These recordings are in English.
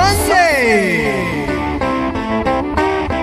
Sunday!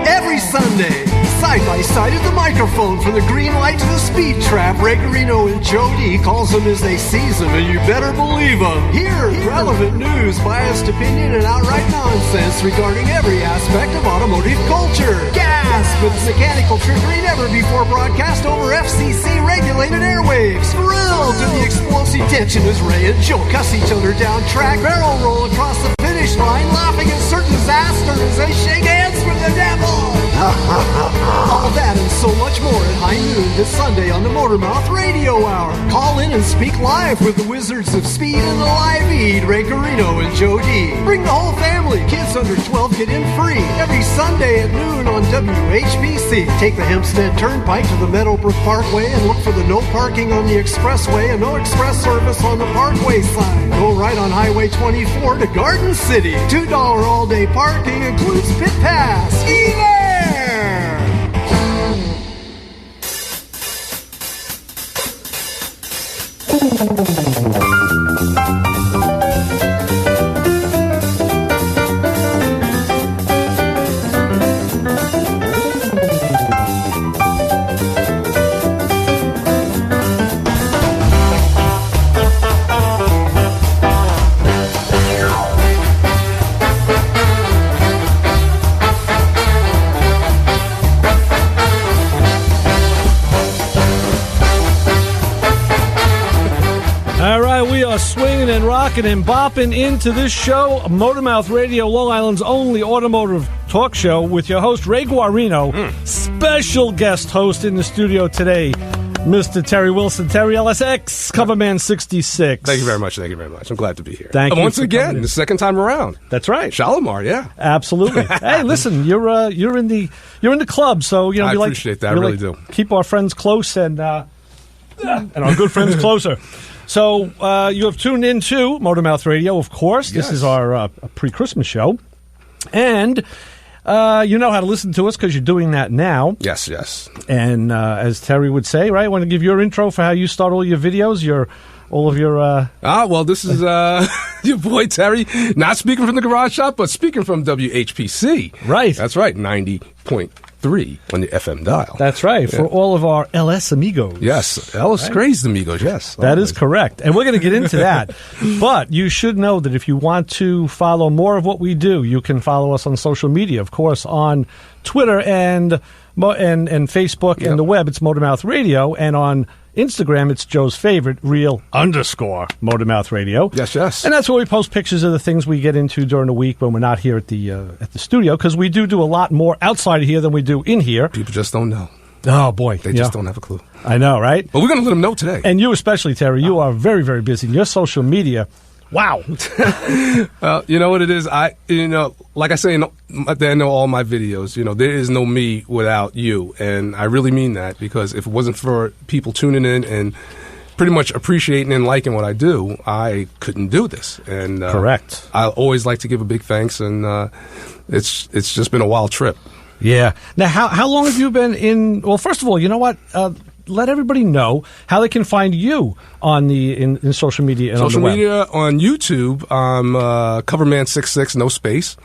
Every Sunday, side by side at the microphone, from the green light to the speed trap, Ray Garino and Joe D calls them as they seize them, and you better believe them. Hear relevant news, biased opinion, and outright nonsense regarding every aspect of automotive culture. Gasp with mechanical trickery never before broadcast over FCC-regulated airwaves. Thrill to the explosive tension as Ray and Joe cuss each other down track, barrel roll across the finish line, laughing at certain disaster as they shake hands with the devil. All that and so much more at high noon this Sunday on the Motormouth Radio Hour. Call in and speak live with the Wizards of Speed and the Live Eat, Ray Garino and Joe D. Bring the whole family. Kids under 12 get in free every Sunday at noon on WHPC. Take the Hempstead Turnpike to the Meadowbrook Parkway and look for the no parking on the expressway and no express service on the Parkway sign. Go right on Highway 24 to Garden City. $2 all-day parking includes pit pass. Swinging and rocking and bopping into this show, Motormouth Radio, Long Island's only automotive talk show, with your host, Ray Guarino. Special guest host in the studio today, Mr. Terry Wilson, Terry LSX, Coverman66. Thank you very much. Thank you very much. I'm glad to be here. Thank you. Once again, the second time around. That's right. Shalimar, yeah. Absolutely. Hey, listen, you're in the club, so you know I appreciate that. I really do. Keep our friends close and our good friends closer. So you have tuned into Motormouth Radio, of course. This is our pre-Christmas show. And you know how to listen to us because you're doing that now. Yes, yes. And as Terry would say, right, I want to give your intro for how you start all your videos, all of your... well, this is your boy Terry, not speaking from the garage shop, but speaking from WHPC. Right. That's right, 90.3 on the FM dial. That's right, for all of our LS amigos. Yes, LS crazed amigos, yes. That is correct, and we're going to get into that. But you should know that if you want to follow more of what we do, you can follow us on social media, of course, on Twitter and Facebook and the web. It's Motormouth Radio, and on Instagram, it's Joe's favorite, _Motormouth Radio. Yes, yes. And that's where we post pictures of the things we get into during the week when we're not here at the studio, because we do a lot more outside of here than we do in here. People just don't know. Oh, boy. They just don't have a clue. I know, right? But we're going to let them know today. And you especially, Terry, you are very, very busy. Your social media... Wow. You know what it is? Like I say at the end of all my videos, there is no me without you. And I really mean that, because if it wasn't for people tuning in and pretty much appreciating and liking what I do, I couldn't do this. And correct. I always like to give a big thanks, and it's just been a wild trip. Yeah. Now, how long have you been in? Well, first of all, you know what? Let everybody know how they can find you on in social media and social on the web. Media on YouTube. I'm Coverman66, no space.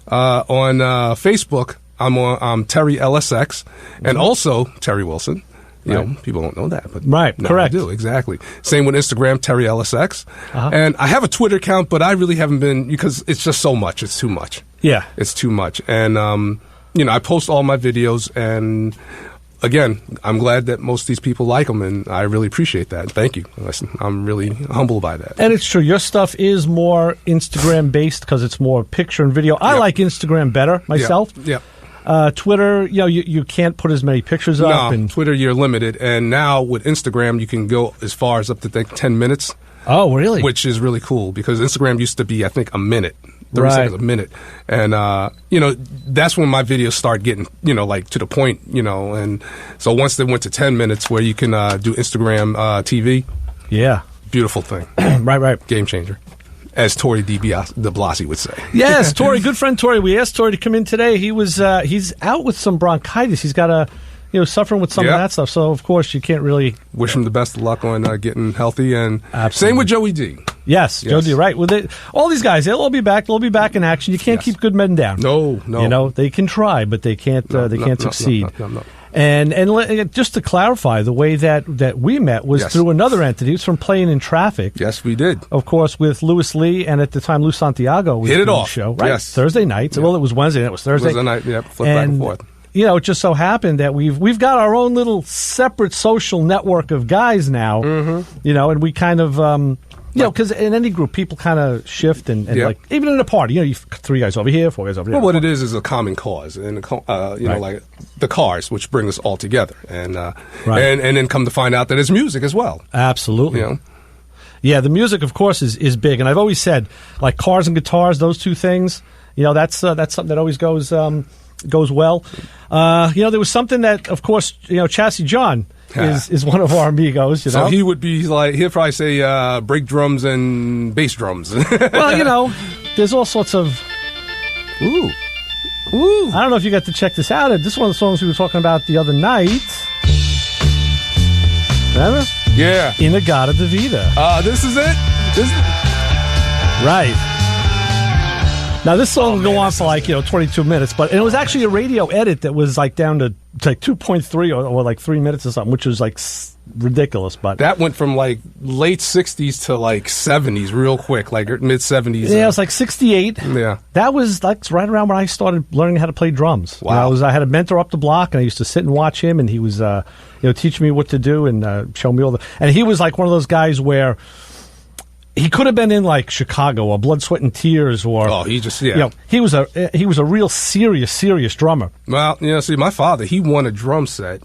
On Facebook, I'm Terry LSX, and also Terry Wilson. You know, people don't know that, but right, correct. I do, exactly. Same with Instagram, Terry LSX, and I have a Twitter account, but I really haven't been, because it's just so much. It's too much. Yeah, it's too much, and I post all my videos and. Again, I'm glad that most of these people like them, and I really appreciate that. Thank you. Listen, I'm really humbled by that. And it's true. Your stuff is more Instagram-based because it's more picture and video. I like Instagram better myself. Yeah. Twitter, you can't put as many pictures up. No, Twitter, you're limited. And now with Instagram, you can go as far as up to 10 minutes. Oh, really? Which is really cool, because Instagram used to be, I think, a minute. 30 seconds a minute. And, that's when my videos start getting, like to the point, and so once they went to 10 minutes where you can do Instagram TV. Yeah. Beautiful thing. Right. Game changer. As Tori DeBlasi would say. Yes, Tori, good friend Tori. We asked Tori to come in today. He was, he's out with some bronchitis. He's got suffering with some of that stuff. So, of course, you can't really... Wish him the best of luck on getting healthy. And same with Joey D. Yes, Joe D. Right. Well, all these guys, they'll all be back. They'll be back in action. You can't keep good men down. No. You know, they can try, but they can't. They can't succeed. No. And just to clarify, the way that we met was through another entity. It was from Playing in Traffic. Yes, we did. Of course, with Louis Lee, and at the time, Lou Santiago was Hit it doing off. the show. Right. Yes. Thursday nights. Well, it was Wednesday, and it was Thursday. Thursday night, flip back and forth. You know, it just so happened that we've got our own little separate social network of guys now. Mm-hmm. You know, and we kind of, you know, because in any group, people kind of shift and like even in a party, you know, you 3 guys over here, 4 guys over here. Well, what it is a common cause, and you know, like the cars, which bring us all together, and then come to find out that it's music as well. Absolutely. You know? Yeah, the music, of course, is big, and I've always said, like cars and guitars, those two things, you know, that's something that always goes well. You know, there was something that, of course, you know, Chassis John is one of our amigos. You know, so he would be like, he'd probably say brake drums and bass drums. Well, you know, there's all sorts of. Ooh. I don't know if you got to check this out. This is one of the songs we were talking about the other night. Remember? Yeah. Inagata de Vida. This is it? Right. Now, this song will go on for like, 22 minutes, but it was actually a radio edit that was like down to like 2.3 or like 3 minutes or something, which was like ridiculous. But that went from like late 60s to like 70s real quick, like mid 70s. Yeah, it was like 68. Yeah. That was like right around when I started learning how to play drums. Wow. I had a mentor up the block, and I used to sit and watch him, and he was, teaching me what to do and show me all the. And he was like one of those guys where. He could have been in like Chicago or Blood, Sweat and Tears, or he just he was a real serious drummer. Well, see, my father, he won a drum set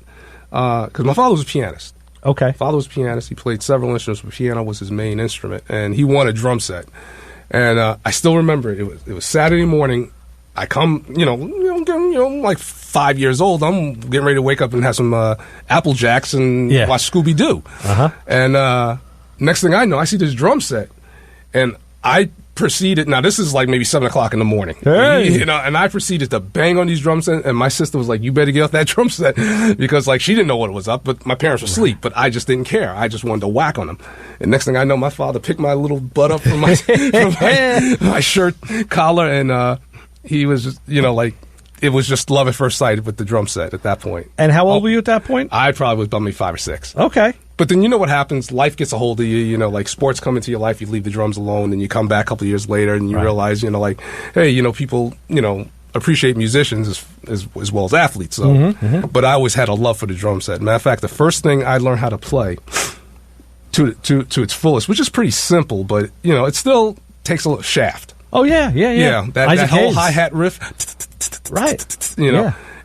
because my father was a pianist. Okay, father was a pianist. He played several instruments, but piano was his main instrument, and he won a drum set. And I still remember it was Saturday morning. I come, I'm like 5 years old. I'm getting ready to wake up and have some Apple Jacks and watch Scooby Doo. And next thing I know, I see this drum set, and I proceeded. Now this is like maybe 7 o'clock in the morning, hey. And I proceeded to bang on these drum sets. And my sister was like, "You better get off that drum set," because like she didn't know what was up, but my parents were asleep. But I just didn't care. I just wanted to whack on them. And next thing I know, my father picked my little butt up from my my shirt collar, and he was just, like. It was just love at first sight with the drum set at that point. And how old were you at that point? I probably was about maybe 5 or 6. Okay. But then you know what happens? Life gets a hold of you. Like sports come into your life, you leave the drums alone, and you come back a couple of years later, and you realize, hey, people, appreciate musicians as well as athletes. So, but I always had a love for the drum set. Matter of fact, the first thing I learned how to play to its fullest, which is pretty simple, but it still takes a little shaft. Oh yeah. That whole hi-hat riff. Right.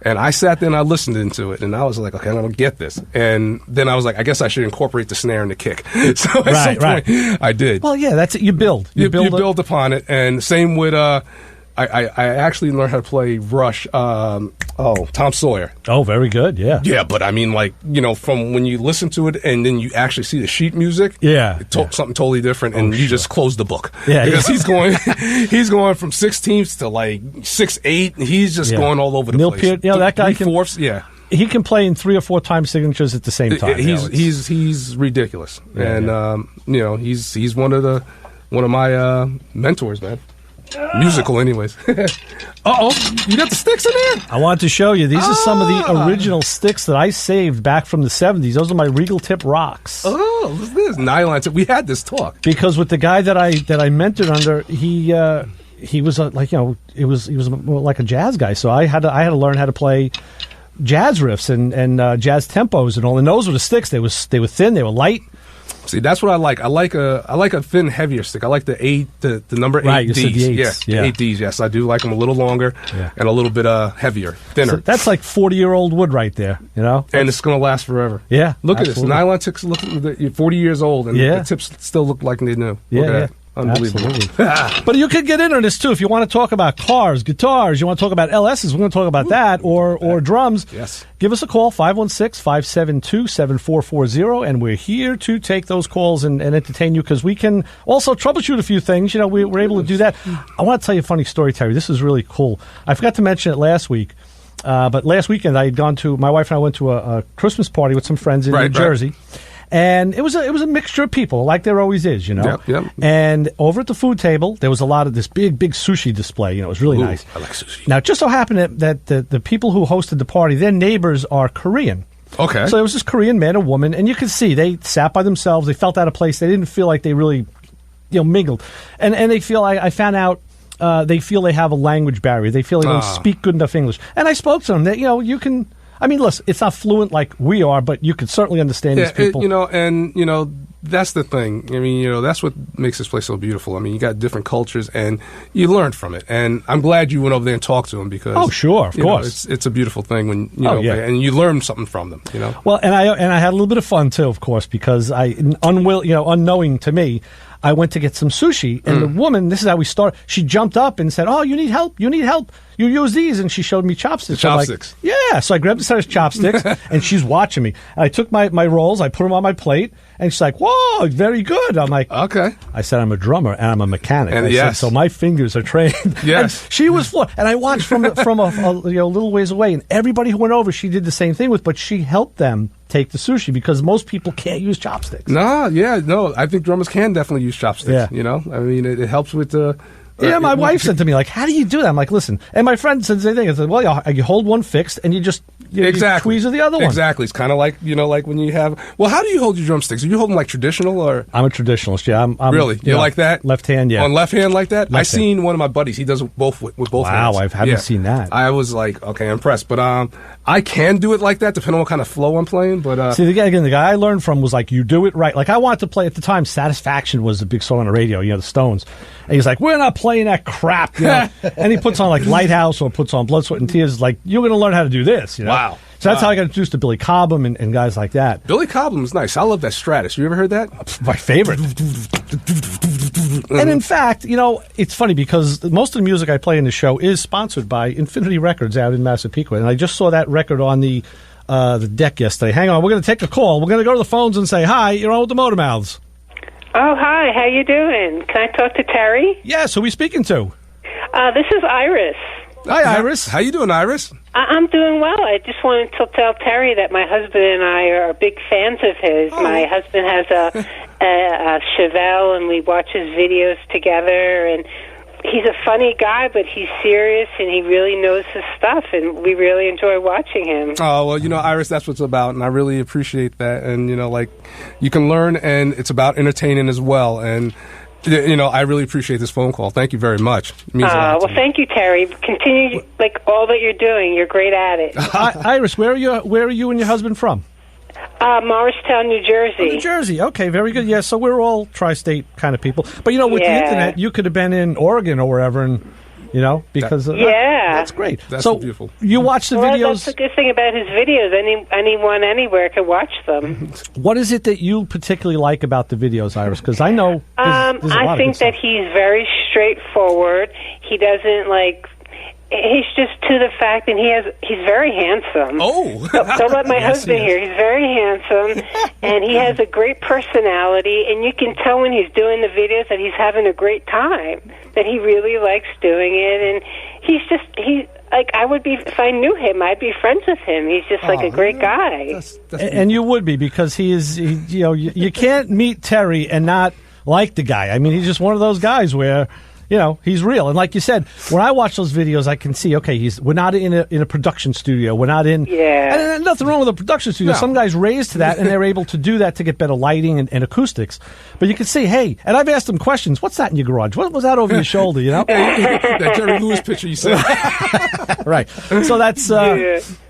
And I sat there and I listened into it, and I was like, okay, I don't get this. And then I was like, I guess I should incorporate the snare and the kick. So at some point, I did. Well, yeah, that's it. You build. You build upon it. And same with, I actually learned how to play Rush, Tom Sawyer. Oh, very good, yeah. Yeah, but I mean, like, from when you listen to it and then you actually see the sheet music, something totally different, and you just close the book. Yeah, because he's going from 16ths to like 6/8. He's just going all over the place. Peart, that guy can. Fourths, he can play in 3 or 4 time signatures at the same time. He's ridiculous, and he's one of my mentors, man. Musical, anyways. Uh-oh, you got the sticks in there? I wanted to show you. These are some of the original sticks that I saved back from the 70s. Those are my Regal Tip rocks. Oh, what's this? Nylon tip. We had this talk. Because with the guy that I mentored under, he was he was more like a jazz guy. So I had to learn how to play jazz riffs and jazz tempos and all. And those were the sticks. They were thin, they were light. See, that's what I like. I like a thin, heavier stick. I like the number 8 right, Ds. You said the 8s. Yeah, 8 Ds. Yes, I do like them a little longer and a little bit heavier, thinner. So that's like 40-year-old wood right there, And it's going to last forever. Yeah, look absolutely. at this. Nylon tips look 40 years old, and the tips still look like they new. Look at that. Unbelievable. But you could get into this too if you want to talk about cars, guitars, you want to talk about LSs, we're going to talk about that, or drums. Yes. Give us a call, 516-572-7440, and we're here to take those calls and entertain you, because we can also troubleshoot a few things. We're able to do that. I want to tell you a funny story, Terry. This is really cool. I forgot to mention it last week, but last weekend I had my wife and I went to a Christmas party with some friends in New Jersey. And it was a mixture of people, like there always is, you know. Yep. And over at the food table, there was a lot of this big sushi display. You know, it was really nice. I like sushi. Now, it just so happened that the people who hosted the party, their neighbors are Korean. Okay. So it was this Korean man and woman, and you could see they sat by themselves. They felt out of place. They didn't feel like they really, mingled. And they feel, I found out, they feel they have a language barrier. They feel they don't speak good enough English. And I spoke to them that, you can... I mean, listen, it's not fluent like we are, but you can certainly understand these people. That's the thing. I mean, that's what makes this place so beautiful. I mean, you got different cultures, and you learn from it. And I'm glad you went over there and talked to them because... Oh, sure, of course. It's a beautiful thing when, and you learn something from them, Well, and I had a little bit of fun, too, of course, because unknowing to me, I went to get some sushi, and the woman, this is how we started, she jumped up and said, "Oh, you need help, you use these," and she showed me chopsticks. Chopsticks. Yeah, so I grabbed a set of chopsticks, and she's watching me. And I took my rolls, I put them on my plate, and she's like, "Whoa, very good." I'm like, "Okay." I said, "I'm a drummer, and I'm a mechanic." And I said, so my fingers are trained. Yes. And she was floored. And I watched from a little ways away, and everybody who went over, she did the same thing with, but she helped them take the sushi because most people can't use chopsticks. I think drummers can definitely use chopsticks. Yeah. I mean, it helps with the... my wife said to me, like, how do you do that? I'm like, listen. And my friend said the same thing. I said, well, you hold one fixed and you just you tweezer the other one. Exactly. It's kind of like, like when you have... Well, how do you hold your drumsticks? Are you holding like traditional or... I'm a traditionalist, yeah. I'm really? You like that? Left hand, yeah. On left hand like that? I seen one of my buddies. He does it both with both hands. Wow, I haven't seen that. I was like, okay, impressed. But I can do it like that depending on what kind of flow I'm playing. But see, the guy I learned from was like, you do it right. Like I wanted to play at the time. Satisfaction was a big song on the radio. The Stones. And he's like, we're not playing that crap. And he puts on like Lighthouse or puts on Blood, Sweat, and Tears. Like you're going to learn how to do this. Wow. So that's how I got introduced to Billy Cobham and guys like that. Billy Cobham is nice. I love that Stratus. You ever heard that? My favorite. And in fact, it's funny because most of the music I play in the show is sponsored by Infinity Records out in Massapequa. And I just saw that record on the deck yesterday. Hang on, we're going to take a call. We're going to go to the phones and say, hi, you're on with the Motor Mouths. Oh, hi, how you doing? Can I talk to Terry? Yes, who are we speaking to? This is Iris. Hi, Iris. How you doing, Iris? I'm doing well. I just wanted to tell Terry that my husband and I are big fans of his. Oh. My husband has a Chevelle, and we watch his videos together, and he's a funny guy, but he's serious, and he really knows his stuff, and we really enjoy watching him. Oh, well, Iris, that's what it's about, and I really appreciate that. And, you can learn, and it's about entertaining as well, and... I really appreciate this phone call. Thank you very much. It means a lot to me. Thank you, Terry. Continue all that you're doing. You're great at it. Iris, where are you and your husband from? Morristown, New Jersey. Oh, New Jersey. Okay, very good. Yeah, so we're all tri-state kind of people. But with the internet, you could have been in Oregon or wherever, and because that's great. That's so beautiful. You watch the videos. That's the good thing about his videos. Anyone, anywhere can watch them. What is it that you particularly like about the videos, Iris? Because I know there's a lot I think that he's very straightforward. He doesn't He's just to the fact, and he's very handsome. Oh, don't let my husband hear. He's very handsome, and he has a great personality. And you can tell when he's doing the videos that he's having a great time. That he really likes doing it, and he's I would be if I knew him, I'd be friends with him. He's just a great guy. That's and you would be because he is. You can't meet Terry and not like the guy. I mean, he's just one of those guys where. He's real. And like you said, when I watch those videos, I can see, okay, we're not in a production studio. We're not in... Yeah. And nothing wrong with a production studio. No. Some guys raised to that, and they're able to do that to get better lighting and acoustics. But you can see, hey, and I've asked them questions. What's that in your garage? What was that over your shoulder, That Jerry Lewis picture you said. Right. So that's...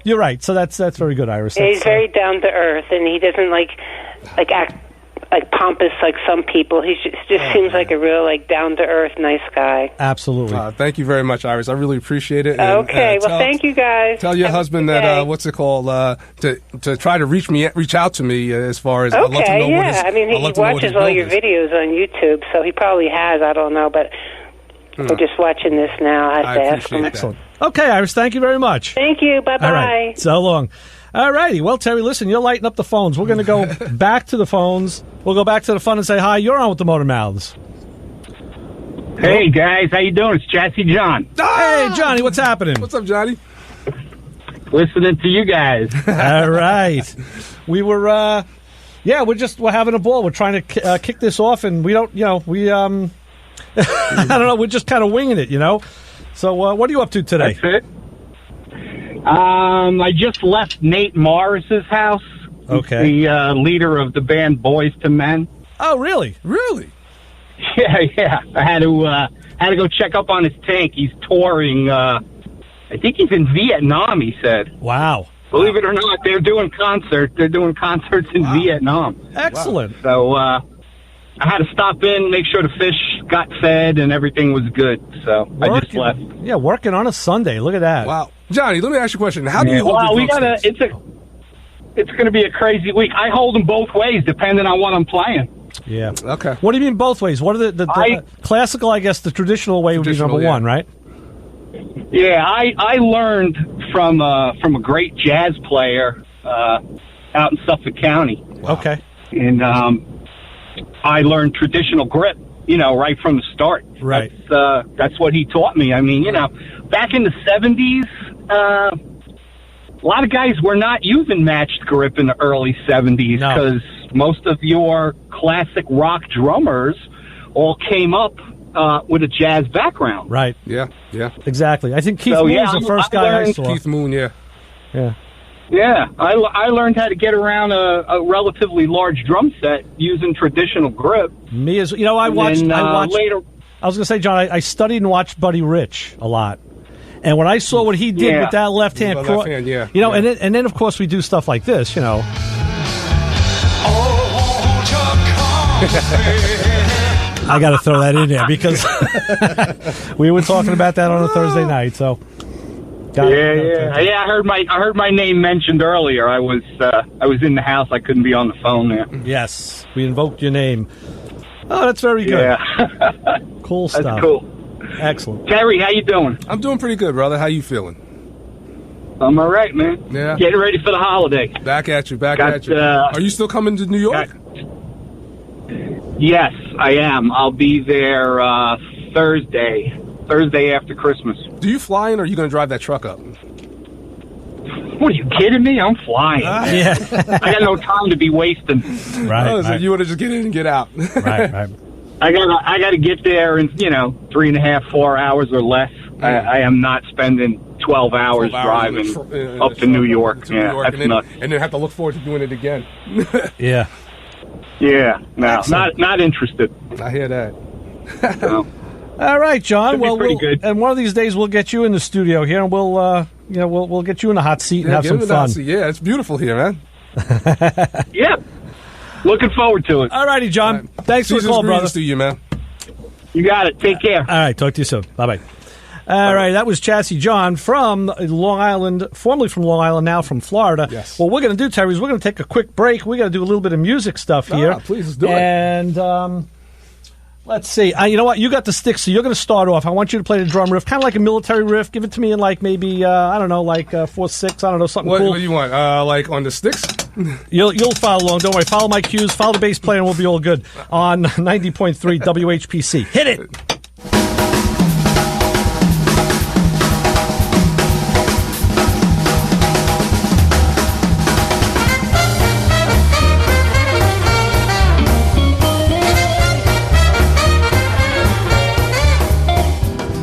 You're right. So that's very good, Iris. He's very down to earth, and he doesn't act... pompous like some people. He just seems like a real down to earth nice guy. Absolutely. Thank you very much, Iris. I really appreciate it. Okay. Well, thank you guys. Tell your husband that what's it called to try to reach out to me as far as. Okay. I'd love to know he watches all your videos on YouTube, so he probably has. I don't know, but we're just watching this now. I have to ask him. Excellent. Okay, Iris. Thank you very much. Thank you. Bye bye. All right. So long. All righty. Well, Terry, listen, you're lighting up the phones. We're going to go back to the phones. We'll go back to the fun and say hi. You're on with the Motor Mouths. Hey, guys. How you doing? It's Jesse John. Hey, Johnny. What's happening? What's up, Johnny? Listening to you guys. All right. We were Yeah, we're having a ball. We're trying to kick this off, and we don't, I don't know, we're just kind of winging it, So what are you up to today? That's it. I just left Nate Morris's house. Okay. The leader of the band Boys to Men. Oh, really? Really? Yeah. I had to go check up on his tank. He's touring. I think he's in Vietnam. He said. Wow. Believe it or not, they're doing concerts. They're doing concerts in Vietnam. Excellent. Wow. So I had to stop in, make sure the fish got fed, and everything was good. So I just left. Yeah, working on a Sunday. Look at that. Wow, Johnny. Let me ask you a question. How do you hold your drumsticks? It's going to be a crazy week. I hold them both ways, depending on what I'm playing. Yeah. Okay. What do you mean both ways? What are the classical? I guess the traditional way would be number one, right? Yeah, I learned from a great jazz player out in Suffolk County. Wow. Okay. And I learned traditional grip, right from the start. Right. That's what he taught me. I mean, back in the 70s, a lot of guys were not using matched grip in the early 70s because most of your classic rock drummers all came up with a jazz background. Right. Yeah. Exactly. I think Keith Moon was the first guy I saw. Keith Moon, yeah. Yeah, I learned how to get around a relatively large drum set using traditional grip. Me as I watched. Later. I was going to say, John, I studied and watched Buddy Rich a lot, and when I saw what he did with that left hand, and then of course we do stuff like this, I got to throw that in there because we were talking about that on a Thursday night. So, I heard my name mentioned earlier. I was in the house. I couldn't be on the phone there. Yes, we invoked your name. Oh, that's very good. Yeah, cool stuff. That's cool. Excellent. Terry, how you doing? I'm doing pretty good, brother. How you feeling? I'm all right, man. Yeah. Getting ready for the holiday. Back at you. Are you still coming to New York? Yes, I am. I'll be there Thursday after Christmas. Do you fly in, or are you going to drive that truck up? What, are you kidding me? I'm flying. Yeah. I got no time to be wasting. Right. So you want to just get in and get out. Right. I got to get there in 3.5, 4 hours or less. I am not spending 12 hours driving up to New York. That's nuts. And then have to look forward to doing it again. Yeah. Yeah, no, not interested. I hear that. No. All right, John. Well, good. And one of these days we'll get you in the studio here, and we'll get you in the hot seat and have some fun. Yeah, it's beautiful here, man. Yeah, looking forward to it. All righty, John. Thanks for the call, brother. To you, man. You got it. Take care. All right, talk to you soon. Bye-bye. All right, that was Chassis John from Long Island, formerly from Long Island, now from Florida. Yes. What we're going to do, Terry, is we're going to take a quick break. We're going to do a little bit of music stuff here. Please, let's do it. And let's see. You know what? You got the sticks, so you're going to start off. I want you to play the drum riff, kind of like a military riff. Give it to me in like maybe, I don't know, like 4/6, I don't know, something cool. What do you want? Like on the sticks? You'll follow along. Don't worry. Follow my cues. Follow the bass player, and we'll be all good on 90.3 WHPC. Hit it!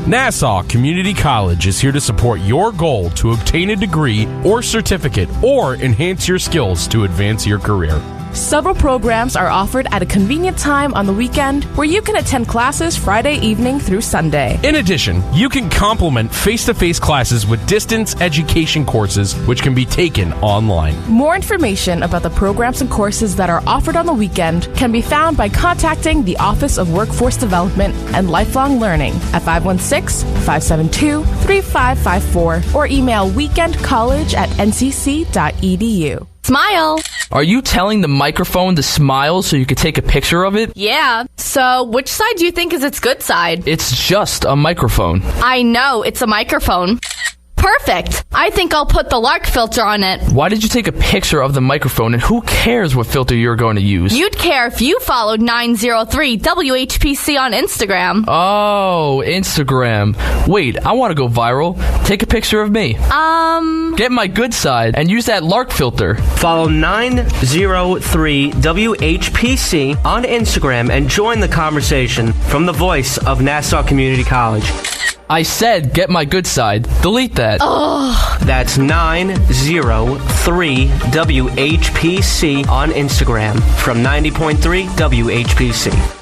Nassau Community College is here to support your goal to obtain a degree or certificate or enhance your skills to advance your career. Several programs are offered at a convenient time on the weekend where you can attend classes Friday evening through Sunday. In addition, you can complement face-to-face classes with distance education courses which can be taken online. More information about the programs and courses that are offered on the weekend can be found by contacting the Office of Workforce Development and Lifelong Learning at 516-572-3554 or email weekendcollege@ncc.edu. Smile! Are you telling the microphone to smile so you can take a picture of it? Yeah. So, which side do you think is its good side? It's just a microphone. I know, it's a microphone. perfect. I think I'll put the Lark filter on it. Why did you take a picture of the microphone, and who cares what filter you're going to use? You'd care if you followed 903 WHPC on Instagram. Oh, Instagram. Wait, I want to go viral. Take a picture of me. Get my good side and use that Lark filter. Follow 903 WHPC on Instagram and join the conversation from the voice of Nassau Community College. I said get my good side. Delete that. Oh. That's 903 WHPC on Instagram from 90.3 WHPC.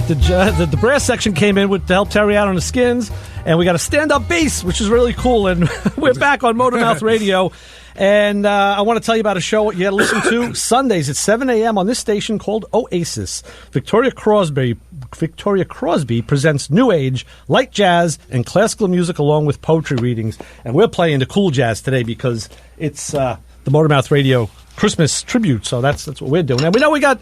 The brass section came in to help Terry out on the skins, and we got a stand-up bass, which is really cool, and we're back on Motormouth Radio, and I want to tell you about a show you got to listen to Sundays at 7 a.m. on this station called Oasis. Victoria Crosby presents New Age, light jazz, and classical music along with poetry readings, and we're playing the cool jazz today because it's the Motormouth Radio Christmas tribute, so that's what we're doing. And we know we got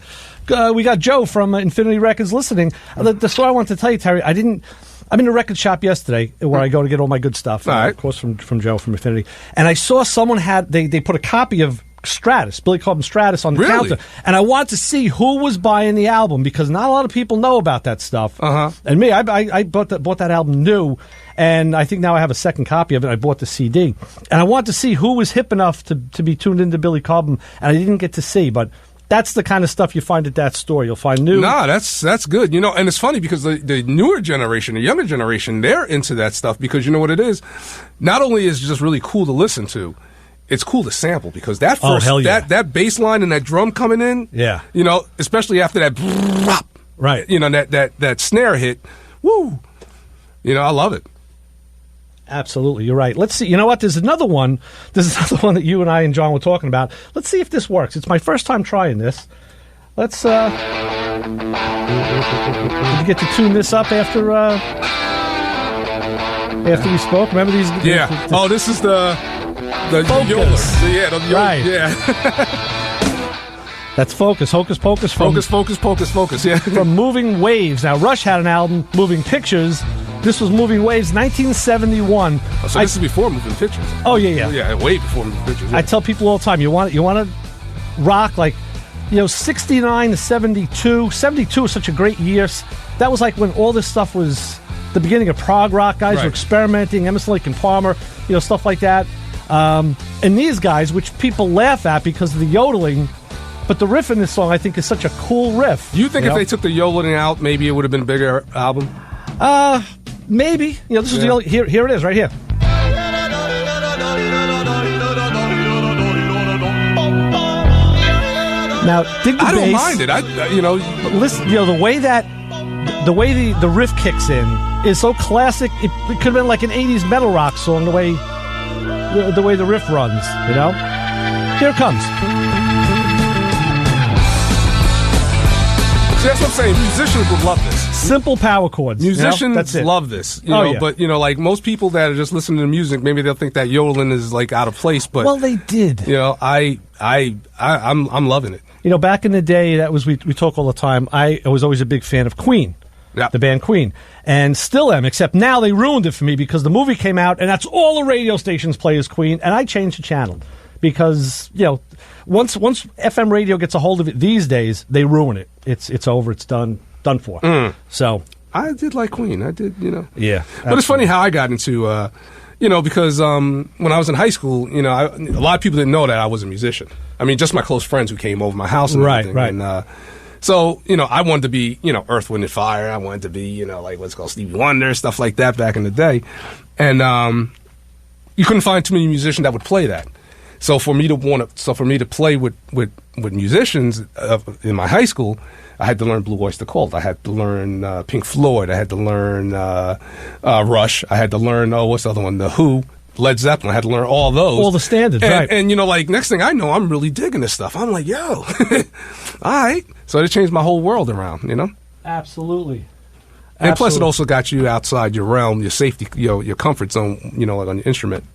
Joe from Infinity Records listening. The story I want to tell you, Terry, I'm in a record shop yesterday where I go to get all my good stuff, of course from Joe from Infinity, and I saw someone they put a copy of Stratus, Billy Cobham Stratus, on the counter, and I wanted to see who was buying the album because not a lot of people know about that stuff. And me, I bought that album new, and I think now I have a second copy of it. I bought the CD, and I wanted to see who was hip enough to be tuned into Billy Cobham, and I didn't get to see, but that's the kind of stuff you find at that store. You'll find new. Nah, that's good. You know, and it's funny because the newer generation, the younger generation, they're into that stuff because you know what it is? Not only is it just really cool to listen to, it's cool to sample because that first, that bass line and that drum coming in, you know, especially after that, right? You know, that snare hit, woo, you know, I love it. Absolutely, you're right. Let's see. You know what? There's another one. There's another one that you and I and John were talking about. Let's see if this works. It's my first time trying this. Let's. Did you get to tune this up after we spoke? Remember these? Yeah. Oh, this is the Focus. Right. Yeah. That's Focus. Hocus Pocus. Focus. Yeah. From Moving Waves. Now, Rush had an album, Moving Pictures. This was Moving Waves, 1971. Oh, so this is before Moving Pictures. Oh, yeah. Yeah, way before Moving Pictures. Yeah. I tell people all the time, you want to rock like, 69 to 72. 72 is such a great year. That was like when all this stuff was the beginning of prog rock. Guys were experimenting, Emerson, Lake and Palmer, stuff like that. And these guys, which people laugh at because of the yodeling, but the riff in this song, I think, is such a cool riff. You think if they took the yodeling out, maybe it would have been a bigger album? Maybe. This is the only, here it is, right here. Now, dig the bass. I don't mind it. Listen, the way the riff kicks in is so classic. It could have been like an 80s metal rock song, the way the riff runs, Here it comes. See, that's what I'm saying. Musicians would love this. Simple power chords. Musicians that's it. love this. But like most people that are just listening to music, maybe they'll think that yodeling is like out of place. But well, they did. I'm loving it. Back in the day, that was we talk all the time. I was always a big fan of Queen. Yeah. The band Queen, and still am, except now they ruined it for me because the movie came out and that's all the radio stations play is Queen, and I changed the channel because once FM radio gets a hold of it these days, they ruin it. It's over. It's done for. So I did like Queen. I did, Yeah. But absolutely. it's funny how I got into because when I was in high school, a lot of people didn't know that I was a musician. I mean, just my close friends who came over my house and everything. Right. And, so, I wanted to be, Earth, Wind, and Fire. I wanted to be, like what's called Stevie Wonder, stuff like that back in the day. And you couldn't find too many musicians that would play that. So for me to play with musicians in my high school, I had to learn Blue Oyster Cult. I had to learn Pink Floyd. I had to learn Rush. I had to learn, what's the other one? The Who. Led Zeppelin. I had to learn all those. All the standards, right. And, like, next thing I know, I'm really digging this stuff. I'm like, yo, all right. So it changed my whole world around, Absolutely. And plus, it also got you outside your realm, your safety, your comfort zone, like on your instrument.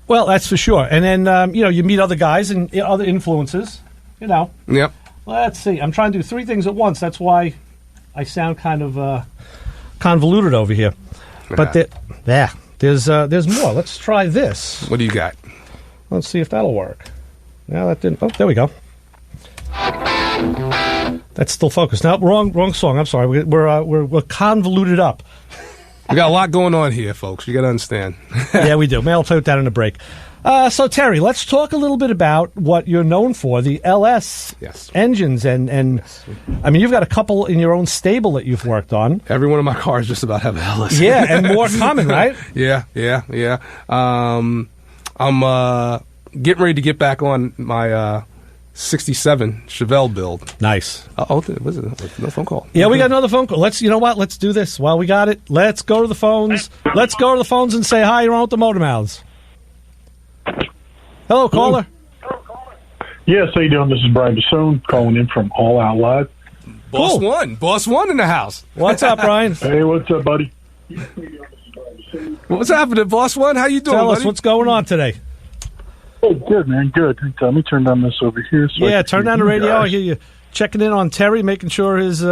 Well, that's for sure. And then, you meet other guys and other influences, Yep. Let's see. I'm trying to do 3 things at once. That's why I sound kind of convoluted over here. But there's more. Let's try this. What do you got? Let's see if that'll work. No, that didn't. Oh, there we go. That's still focused. No, wrong song. I'm sorry. We're convoluted up. We got a lot going on here, folks. You got to understand. Yeah, we do. Maybe I'll play with that in a break. So, Terry, let's talk a little bit about what you're known for, the LS engines. And I mean, you've got a couple in your own stable that you've worked on. Every one of my cars just about have an LS. Yeah, and more coming, right? Yeah. I'm getting ready to get back on my 67 Chevelle build. Nice. Was it no phone call? Yeah, we got another phone call. You know what? Let's do this while we got it. Let's go to the phones. Let's go to the phones and say hi. You're on with the Motor Mouths. Hello, caller. Yes, how you doing? This is Brian Basone calling in from All Out Live. Boss one in the house. What's up, Brian? Hey, what's up, buddy? What's happening, Boss One? How you doing, Tell us buddy? what's going on today. Oh, good, man, good. Let me turn down this over here. Turn down the radio. I hear you checking in on Terry, making sure his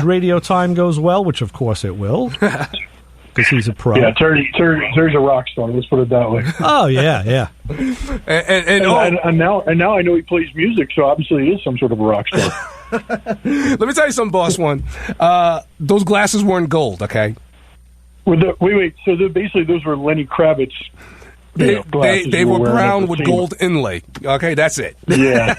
radio time goes well, which of course it will, because he's a pro. Yeah, Terry's a rock star. Let's put it that way. Oh yeah. and now I know he plays music, so obviously he is some sort of a rock star. Let me tell you something, Boss One. Those glasses weren't gold, okay? Wait. So basically, those were Lenny Kravitz. They were brown with gold inlay. Okay, that's it. Yeah,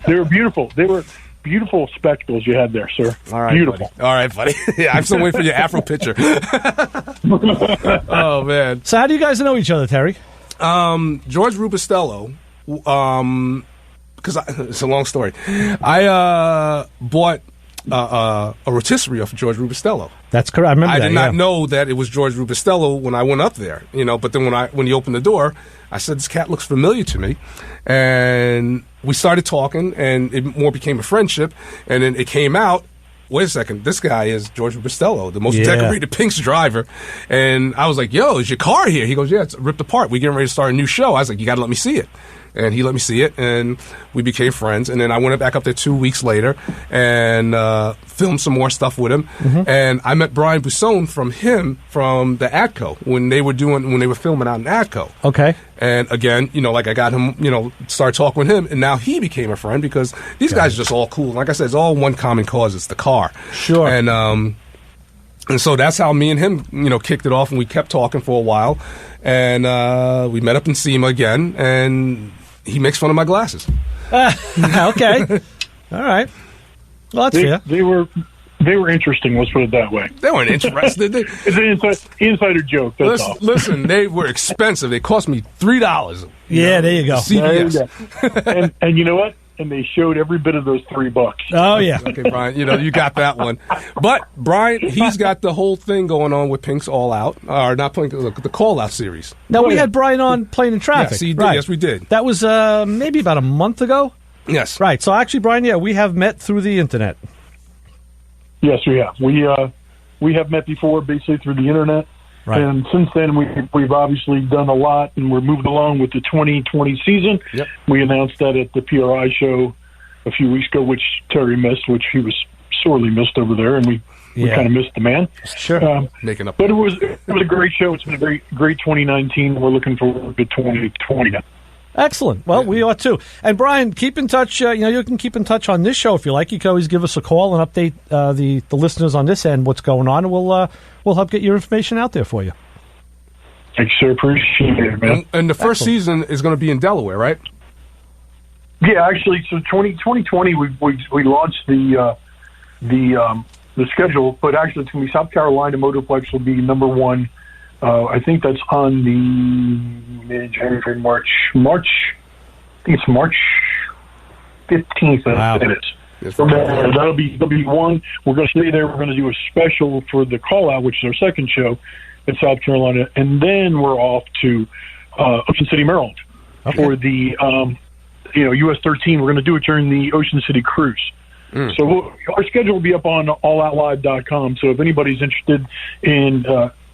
they were beautiful. They were beautiful spectacles you had there, sir. All right, beautiful. Buddy. All right, buddy. Yeah, I'm still waiting for your Afro picture. Oh man. So how do you guys know each other, Terry? George Rubistello. Because it's a long story. I bought a rotisserie off of George Rubistello. That's correct. I remember I did not know that it was George Rubistello when I went up there, But then when he opened the door, I said, "This cat looks familiar to me," and we started talking, and it more became a friendship. And then it came out. Wait a second, this guy is George Rubistello, the most decorated Pink's driver. And I was like, "Yo, is your car here?" He goes, "Yeah, it's ripped apart. We're getting ready to start a new show." I was like, "You got to let me see it." And he let me see it, and we became friends. And then I went back up there 2 weeks later and filmed some more stuff with him. Mm-hmm. And I met Brian Busone from the Atco when they were filming out in Atco. Okay. And again, I got him, started talking with him, and now he became a friend because these guys are just all cool. Like I said, it's all one common cause. It's the car. Sure. And so that's how me and him, kicked it off, and we kept talking for a while. And we met up in SEMA again, and he makes fun of my glasses. Okay. All right. Well, that's fair. They were interesting, let's put it that way. They weren't interested. It's an insider joke, that's all. Listen, they were expensive. They cost me $3. Yeah, there you go. CVS. There you go. And you know what? And they showed every bit of those $3. Oh, yeah. Okay, Brian, you got that one. But Brian, he's got the whole thing going on with Pink's All Out, or not Pink, the Call Out series. Now, we had Brian on Playing in Traffic. Yes, right. Yes, we did. That was maybe about a month ago? Yes. Right. So actually, Brian, we have met through the internet. Yes, we have. We have met before, basically through the internet. Right. And since then, we've obviously done a lot, and we're moving along with the 2020 season. Yep. We announced that at the PRI show a few weeks ago, which Terry missed, which he was sorely missed over there, and we kind of missed the man. Sure. Making up. But it was a great show. It's been a great 2019. We're looking forward to 2020 now. Excellent. Well, we are too. And Brian, keep in touch. You can keep in touch on this show if you like. You can always give us a call and update the listeners on this end what's going on, and we'll help get your information out there for you. Thanks, sir. Appreciate it, man. And the first season is going to be in Delaware, right? Yeah, actually, so 2020 we launched the schedule, but actually it's going to be South Carolina Motorplex will be number one. I think that's on the January, March. I think it's March 15th. Wow. That'll be one. We're going to stay there. We're going to do a special for the Call Out, which is our second show in South Carolina, and then we're off to Ocean City, Maryland, for the US 13. We're going to do it during the Ocean City cruise. So our schedule will be up on alloutlive.com. So if anybody's interested in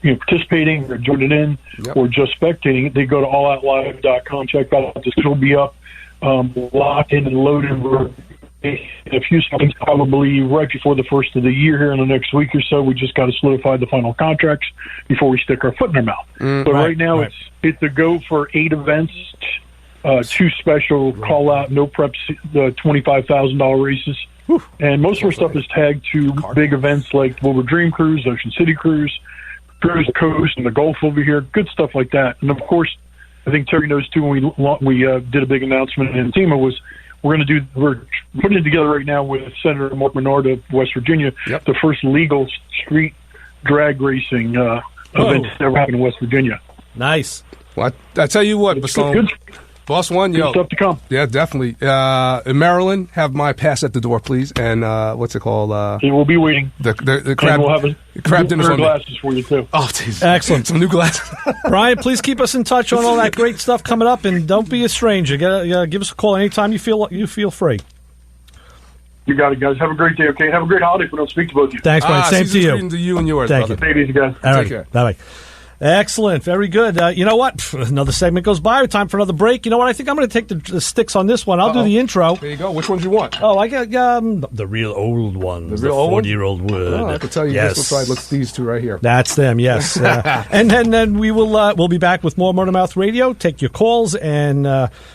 participating or joining in or just spectating, they go to alloutlive.com. Check that out. The schedule will be up, locked in and loaded. In a few seconds, probably right before the first of the year here in the next week or so. We just got to solidify the final contracts before we stick our foot in our mouth. But right now, it's a go for 8 events, 2 special call-out, no preps, $25,000 races. And most of our stuff is tagged to big events like Wilbur Dream Cruise, Ocean City Cruise, Cruise Coast, and the Gulf over here. Good stuff like that. And, of course, I think Terry knows, too, when we did a big announcement in SEMA was we're putting it together right now with Senator Mark Menard of West Virginia, the first legal street drag racing event that ever happened in West Virginia. Nice. Well, I tell you what, Boss One, good stuff to come. Yeah, definitely. In Maryland, have my pass at the door, please. And what's it called? We'll be waiting. The crab. And we'll have crab dinner's on glasses for you too. Oh, geez. Excellent. Some new glasses. Brian, please keep us in touch on all that great stuff coming up, and don't be a stranger. Give us a call anytime you feel free. You got it, guys. Have a great day. Okay, have a great holiday if we don't speak to both of you. Thanks, Brian. Same to you. To you and yours, Thank brother. you. Take it easy, guys. All right. Take care. Bye-bye. Excellent. Very good. You know what? Another segment goes by. Time for another break. You know what? I think I'm going to take the sticks on this one. I'll do the intro. There you go. Which ones you want? Oh, I got the real old ones. The real 40-year-old wood. Oh, I can tell you this one. Look, these two right here. That's them, yes. And then we'll be back with more Motor Mouth Radio. Take your calls and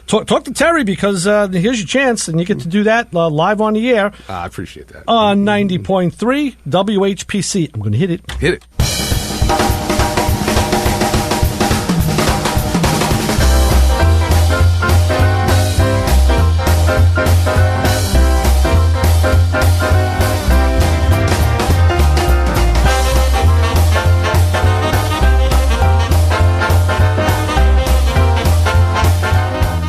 talk to Terry because here's your chance, and you get to do that live on the air. I appreciate that. On 90.3 WHPC. I'm going to hit it. Hit it.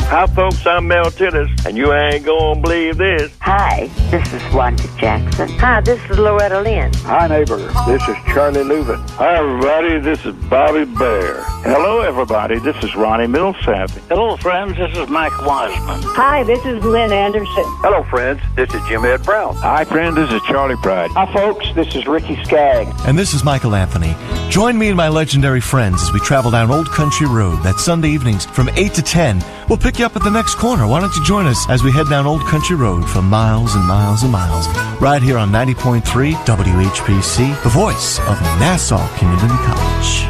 Hi, folks, I'm Mel Tillis, and you ain't gonna believe this. Hi, this is Wanda Jackson. Hi, this is Loretta Lynn. Hi, neighbor. This is Charlie Leuven. Hi, everybody. This is Bobby Bear. Hello, everybody. This is Ronnie Millsap. Hello, friends. This is Mike Wiseman. Hi, this is Lynn Anderson. Hello, friends. This is Jim Ed Brown. Hi, friend. This is Charlie Pride. Hi, folks. This is Ricky Skaggs. And this is Michael Anthony. Join me and my legendary friends as we travel down Old Country Road that Sunday evenings from 8 to 10. We'll pick you up at the next corner. Why don't you join us as we head down Old Country Road for miles and miles and miles, right here on 90.3 WHPC, the voice of Nassau Community College.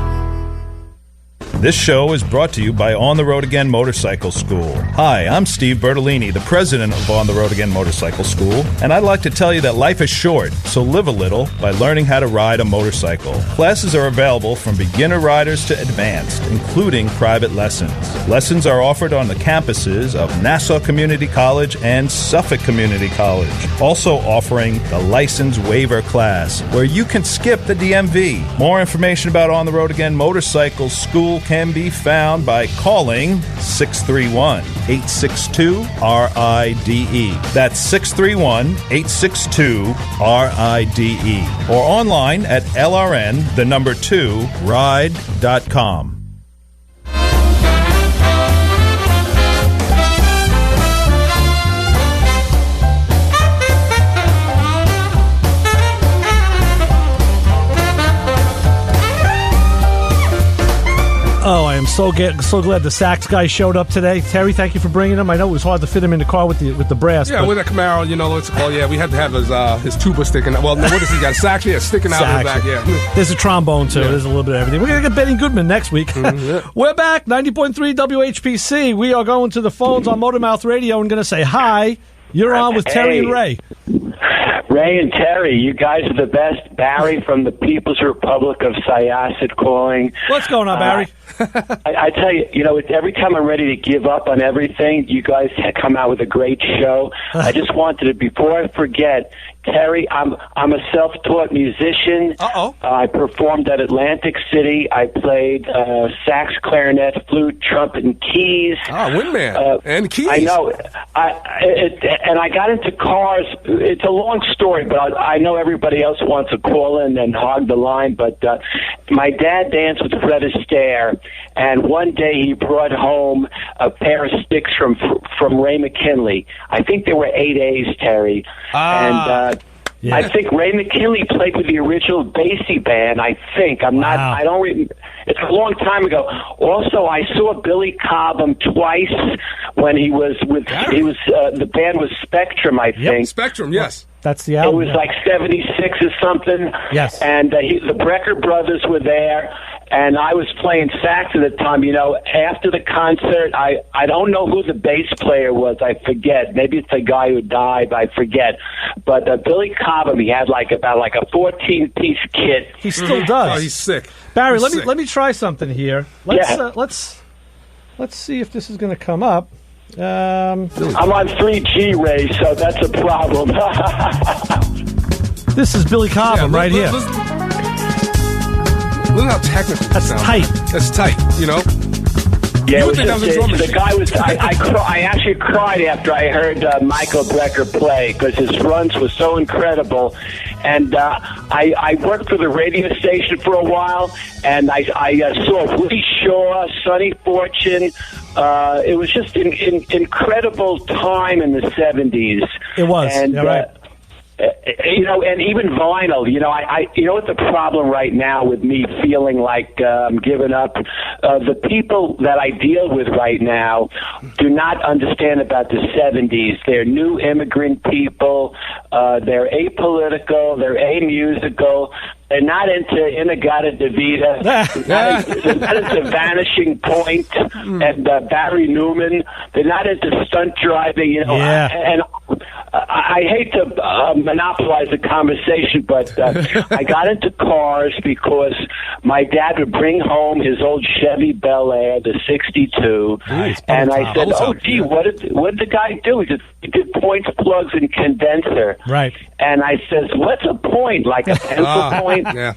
This show is brought to you by On the Road Again Motorcycle School. Hi, I'm Steve Bertolini, the president of On the Road Again Motorcycle School, and I'd like to tell you that life is short, so live a little by learning how to ride a motorcycle. Classes are available from beginner riders to advanced, including private lessons. Lessons are offered on the campuses of Nassau Community College and Suffolk Community College, also offering the license waiver class, where you can skip the DMV. More information about On the Road Again Motorcycle School can be found by calling 631-862-RIDE. That's 631-862-RIDE. Or online at LRN2ride.com. Oh, I am so glad the sax guy showed up today. Terry, thank you for bringing him. I know it was hard to fit him in the car with the brass. Yeah, with that Camaro, what's it called? Yeah, we had to have his tuba sticking out. Well, no, what does he got? A sax? Yeah, sticking out of the back, yeah. There's a trombone, too. Yeah. There's a little bit of everything. We're going to get Benny Goodman next week. Yeah. We're back, 90.3 WHPC. We are going to the phones on Motor Mouth Radio and going to say hi. You're on with Terry and Ray. Ray and Terry, you guys are the best. Barry from the People's Republic of Syosset calling. What's going on, Barry? I tell you, every time I'm ready to give up on everything, you guys come out with a great show. I just wanted to, before I forget, Terry, I'm a self-taught musician. I performed at Atlantic City. I played sax, clarinet, flute, trumpet, and keys. Windman and keys. I know. And I got into cars. It's a long story, but I know everybody else wants to call in and hog the line. But my dad danced with Fred Astaire, and one day he brought home a pair of sticks from Ray McKinley. I think there were 8As, Terry. And I think Ray McKinley played with the original Basie band, I think. I don't remember. It's a long time ago. Also, I saw Billy Cobham twice when he was with, the band was Spectrum, I think. Spectrum, yes. That's the album. It was like 76 or something. Yes. And the Brecker brothers were there, and I was playing sax at the time. You know, after the concert, I don't know who the bass player was. I forget. Maybe it's the guy who died. I forget. But Billy Cobham, he had about a 14-piece kit. He still does. Oh, he's sick. Barry, let me try something here. Let's see if this is going to come up. I'm on 3G, Ray, so that's a problem. This is Billy Cobham right here. Look how technical that's sounds. Tight. That's tight, you know? Yeah, the guy was. I actually cried after I heard Michael Brecker play because his runs were so incredible. And I worked for the radio station for a while, and I saw Woody Shaw, Sonny Fortune. It was just an incredible time in the 70s. It was. And, right. You know, and even vinyl. You know, you know what the problem right now with me feeling like I'm giving up. The people that I deal with right now do not understand about the 70s. They're new immigrant people. They're apolitical. They're amusical. They're not into Inagata Devita. They're not into Vanishing Point and Barry Newman. They're not into stunt driving. You know, and I hate to monopolize the conversation, but I got into cars because my dad would bring home his old Chevy Bel Air, the '62, and I said, "Oh, gee, what did the guy do?" He did points, plugs, and condenser. Right. And I says, "What's a point? Like a pencil point?" Yeah.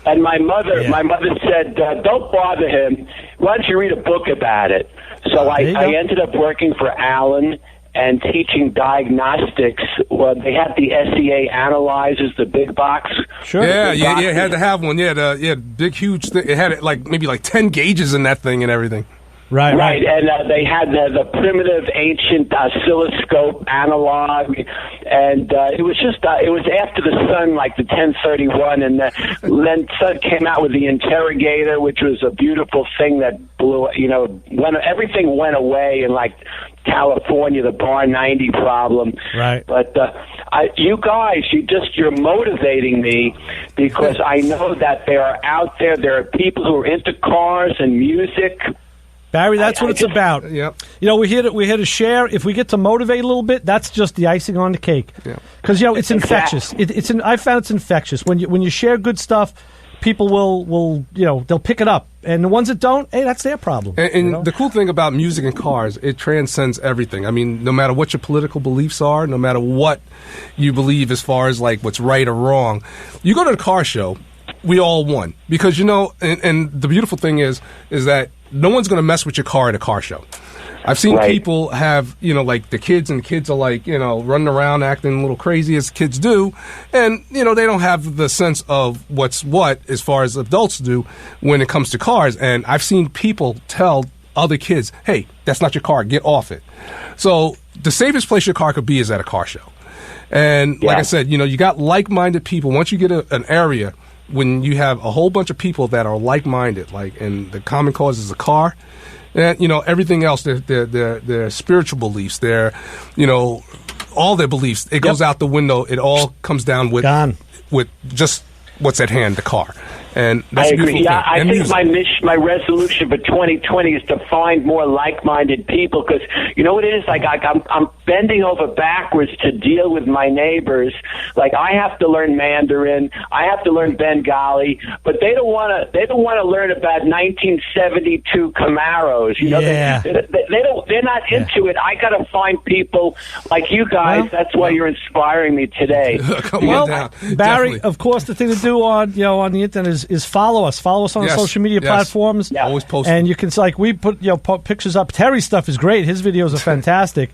And my mother said, "Don't bother him. Why don't you read a book about it?" So I ended up working for Allen and teaching diagnostics. Well, they had the SEA analyzers, the big box. Sure. Yeah, it had to have one. Yeah, big, huge thing. It had maybe 10 gauges in that thing and everything. Right. And they had the primitive, ancient oscilloscope analog, and it was after the Sun, like the 1031, and then Sun came out with the Interrogator, which was a beautiful thing that blew. You know, when everything went away in California, the Bar 90 problem. Right. But you guys, you're motivating me because I know that there are people who are into cars and music. Barry, that's what it's about. Yep. You know, we're here to share. If we get to motivate a little bit, that's just the icing on the cake. Because it's infectious. I found it's infectious. When you share good stuff, people will they'll pick it up, and the ones that don't, hey, that's their problem. And the cool thing about music and cars, it transcends everything. I mean, no matter what your political beliefs are, no matter what you believe as far as what's right or wrong, you go to the car show, we all won because and the beautiful thing is that no one's going to mess with your car at a car show. I've seen people have, the kids, and kids are running around acting a little crazy as kids do. And, they don't have the sense of what's what as far as adults do when it comes to cars. And I've seen people tell other kids, hey, that's not your car, get off it. So the safest place your car could be is at a car show. And like I said, you got like-minded people. Once you get an area, when you have a whole bunch of people that are like-minded, and the common cause is a car, and everything else, their spiritual beliefs, their all their beliefs, it goes out the window. It all comes down with just what's at hand, the car. And that's I agree. Yeah, I think my resolution for 2020 is to find more like-minded people because you know what it is. I'm bending over backwards to deal with my neighbors. I have to learn Mandarin, I have to learn Bengali, but they don't want to learn about 1972 Camaros. They're not into it. I got to find people like you guys. That's why you're inspiring me today. Come on down. Barry, Definitely. of course, the thing to do on the internet is follow us. Follow us on the social media platforms. Always post. And you can we put pictures up. Terry's stuff is great. His videos are fantastic.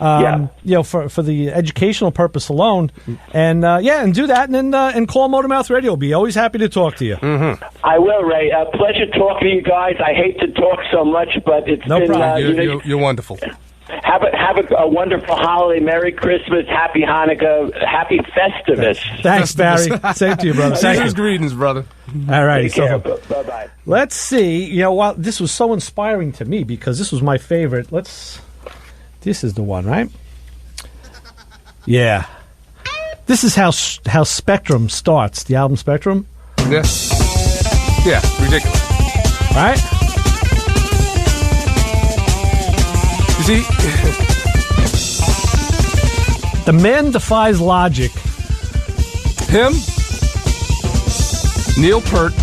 For the educational purpose alone, and do that, and call Motormouth Radio. We'll be always happy to talk to you. Mm-hmm. I will, Ray. Pleasure talking to you guys. I hate to talk so much, but it's no been problem. You're wonderful. Have a wonderful holiday. Merry Christmas. Happy Hanukkah. Happy Festivus. Thanks, Barry. Same to you, brother. Season's greetings, brother. All right. Take care. Bye-bye. Let's see. While this was so inspiring to me because this was my favorite. This is the one, right? Yeah. This is how Spectrum starts. The album Spectrum. Yeah. Yeah. Ridiculous. Right? You see, the man defies logic. Him, Neil Peart,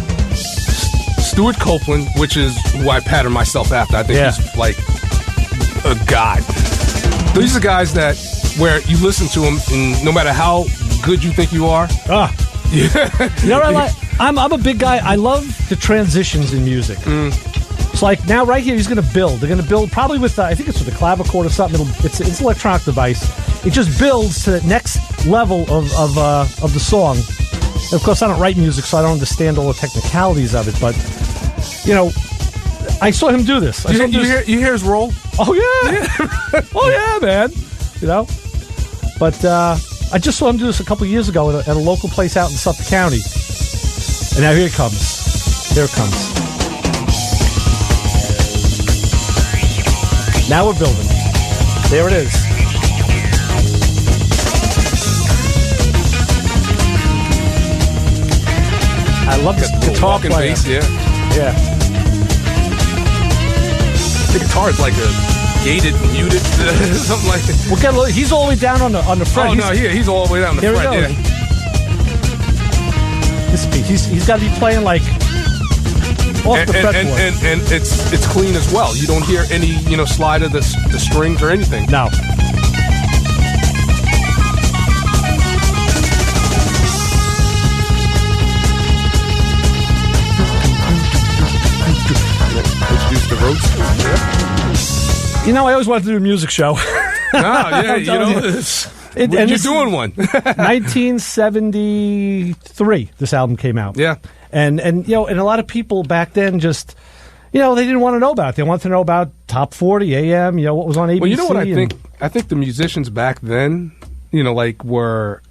Stuart Copeland, which is who I pattern myself after. I think he's like a god. These are guys that where you listen to them, and no matter how good you think you are, you know what I like? I'm a big guy. I love the transitions in music. It's like now, right here, he's going to build. They're going to build probably with, I think it's with a clavichord or something. It's an electronic device. It just builds to the next level of the song. And of course, I don't write music, so I don't understand all the technicalities of it. But I saw him do this. You hear his roll? Oh yeah, oh yeah, man. But I just saw him do this a couple of years ago at a local place out in Suffolk County. And now here it comes. Here it comes. Now we're building. There it is. I love this guitar player. Bass, yeah. The guitar is like a gated, muted, something like that. Well, he's all the way down on the front. Oh, no, he's all the way down the front. Yeah. This piece, he's got to be playing like off the fretboard. And it's clean as well. You don't hear any slide of the strings or anything. No. Introduce the ropes. Yeah. I always wanted to do a music show. You're doing one. 1973, this album came out. Yeah. And a lot of people back then just, they didn't want to know about it. They wanted to know about Top 40, AM, what was on ABC. Well, you know what I think? I think the musicians back then, were,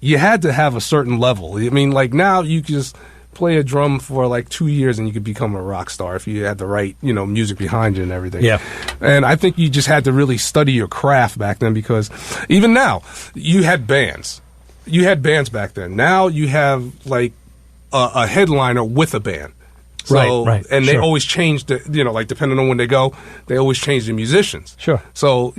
you had to have a certain level. I mean, now you just play a drum for 2 years and you could become a rock star if you had the right, music behind you and everything. Yeah. And I think you just had to really study your craft back then because even now, you had bands. You had bands back then. Now you have a headliner with a band. So, right. And they always change depending on when they go, they always change the musicians. Sure. So,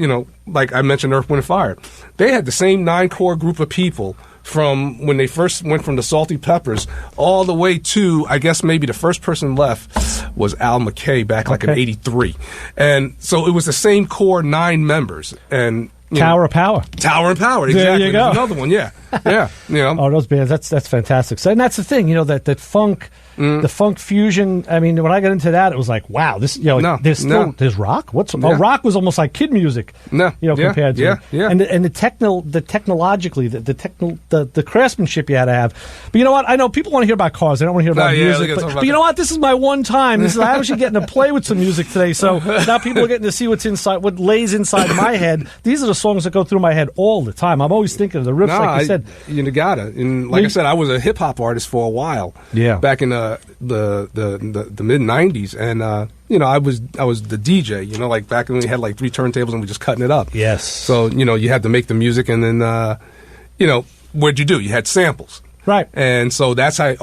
like I mentioned Earth, Wind & Fire, they had the same 9-core group of people from when they first went from the Salty Peppers all the way to, I guess maybe the first person left was Al McKay back in 83. And so it was the same core 9 members. And Tower of Power. Tower of Power, exactly. There you go. Another one, yeah. Yeah. Oh, those bands, that's fantastic. So, and that's the thing, that funk, the funk fusion. I mean, when I got into that, it was like, wow, this, there's rock. Rock was almost like kid music. Compared to and the technologically, the craftsmanship you had to have. But you know what? I know people want to hear about cars. They don't want to hear about music. But you know what? This is my one time. I'm actually getting to play with some music today. So now people are getting to see what lays inside my head. These are the songs that go through my head all the time. I'm always thinking of the riffs, like you said. You gotta. And like I said, I was a hip hop artist for a while. Yeah. Back in the mid '90s, and I was the DJ. Back when we had 3 turntables and we just cutting it up. Yes. So you had to make the music, and then what'd you do? You had samples. Right. And so that's how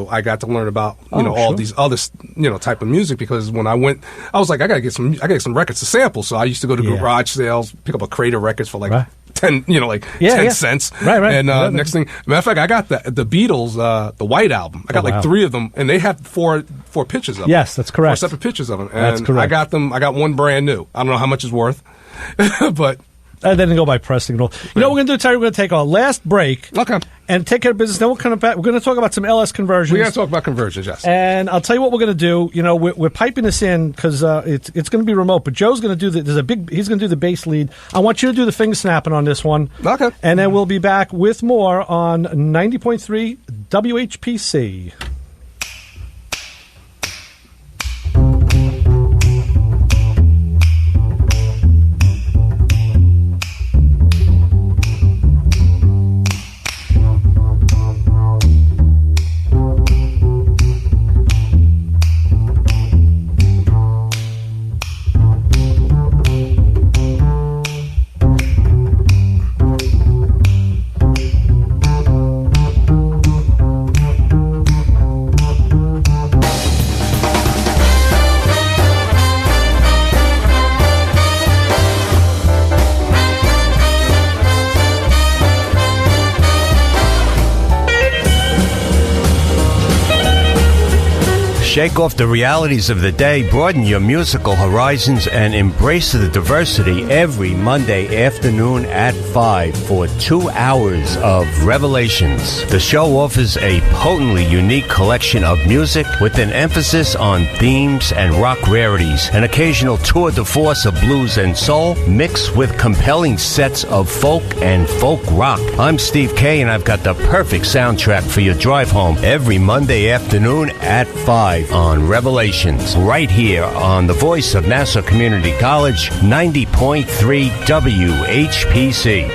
I got to learn about all these other type of music, because when I went, I was like, I gotta get some records to sample. So I used to go to garage sales, pick up a crate of records for 10 10 cents. Right. And next thing, matter of fact, I got the Beatles the White Album. I got 3 of them, and they had four pictures of them. Yes, that's correct. 4 separate pictures of them. And that's correct. I got one brand new. I don't know how much it's worth, but They didn't go by press signal. You know what we're going to do, Terry? We're going to take our last break. Okay. And take care of business. Then we'll come back. We're going to talk about some LS conversions. We're going to talk about conversions, yes. And I'll tell you what we're going to do. You know, we're piping this in because it's going to be remote. But Joe's going to do he's going to do the bass lead. I want you to do the finger snapping on this one. Okay. And then we'll be back with more on 90.3 WHPC. Shake off the realities of the day, broaden your musical horizons, and embrace the diversity every Monday afternoon at 5 for 2 hours of revelations. The show offers a potently unique collection of music with an emphasis on themes and rock rarities, an occasional tour de force of blues and soul, mixed with compelling sets of folk and folk rock. I'm Steve K, and I've got the perfect soundtrack for your drive home every Monday afternoon at 5 on Revelations, right here on the voice of Nassau Community College, 90.3 WHPC.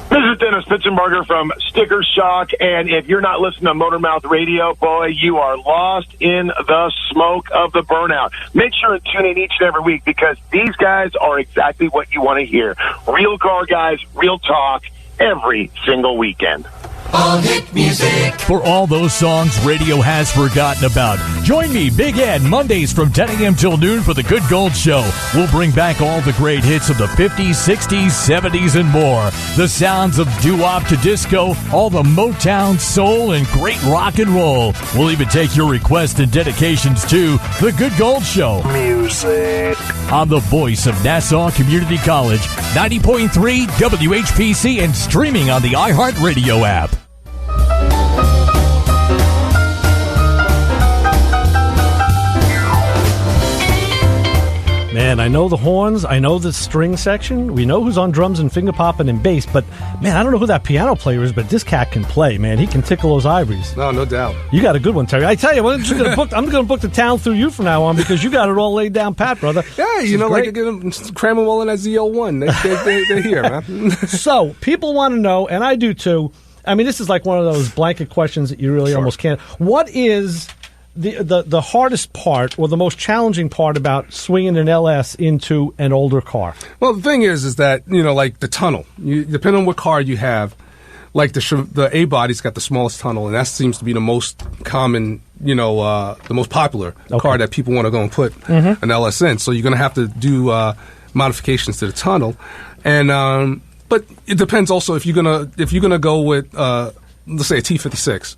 This is Dennis Pitzenberger from Sticker Shock, and if you're not listening to Motormouth Radio, boy, you are lost in the smoke of the burnout. Make sure and tune in each and every week because these guys are exactly what you want to hear. Real car guys, real talk, every single weekend. All hit music. For all those songs radio has forgotten about. Join me, Big Ed, Mondays from 10 a.m. till noon for The Good Gold Show. We'll bring back all the great hits of the 50s, 60s, 70s, and more. The sounds of doo-wop to disco, all the Motown, soul, and great rock and roll. We'll even take your requests and dedications to The Good Gold Show. Music. On the voice of Nassau Community College, 90.3 WHPC, and streaming on the iHeartRadio app. Man, I know the horns, I know the string section, we know who's on drums and finger popping and bass, but man, I don't know who that piano player is, but this cat can play, man. He can tickle those ivories. No doubt. You got a good one, Terry. I tell you, I'm going to book the town through you from now on because you got it all laid down pat, brother. Yeah, you know, like cram them all in that ZL1. They're here, man. So, people want to know, and I do too, I mean, this is like one of those blanket questions that you really almost can't. What is the hardest part or the most challenging part about swinging an LS into an older car? Well, the thing is that, you know, like the tunnel, depending on what car you have, like the A-body's got the smallest tunnel, and that seems to be the most common, you know, the most popular car that people want to go and put an LS in. So you're going to have to do modifications to the tunnel. And but it depends also if you're gonna go with let's say a T56.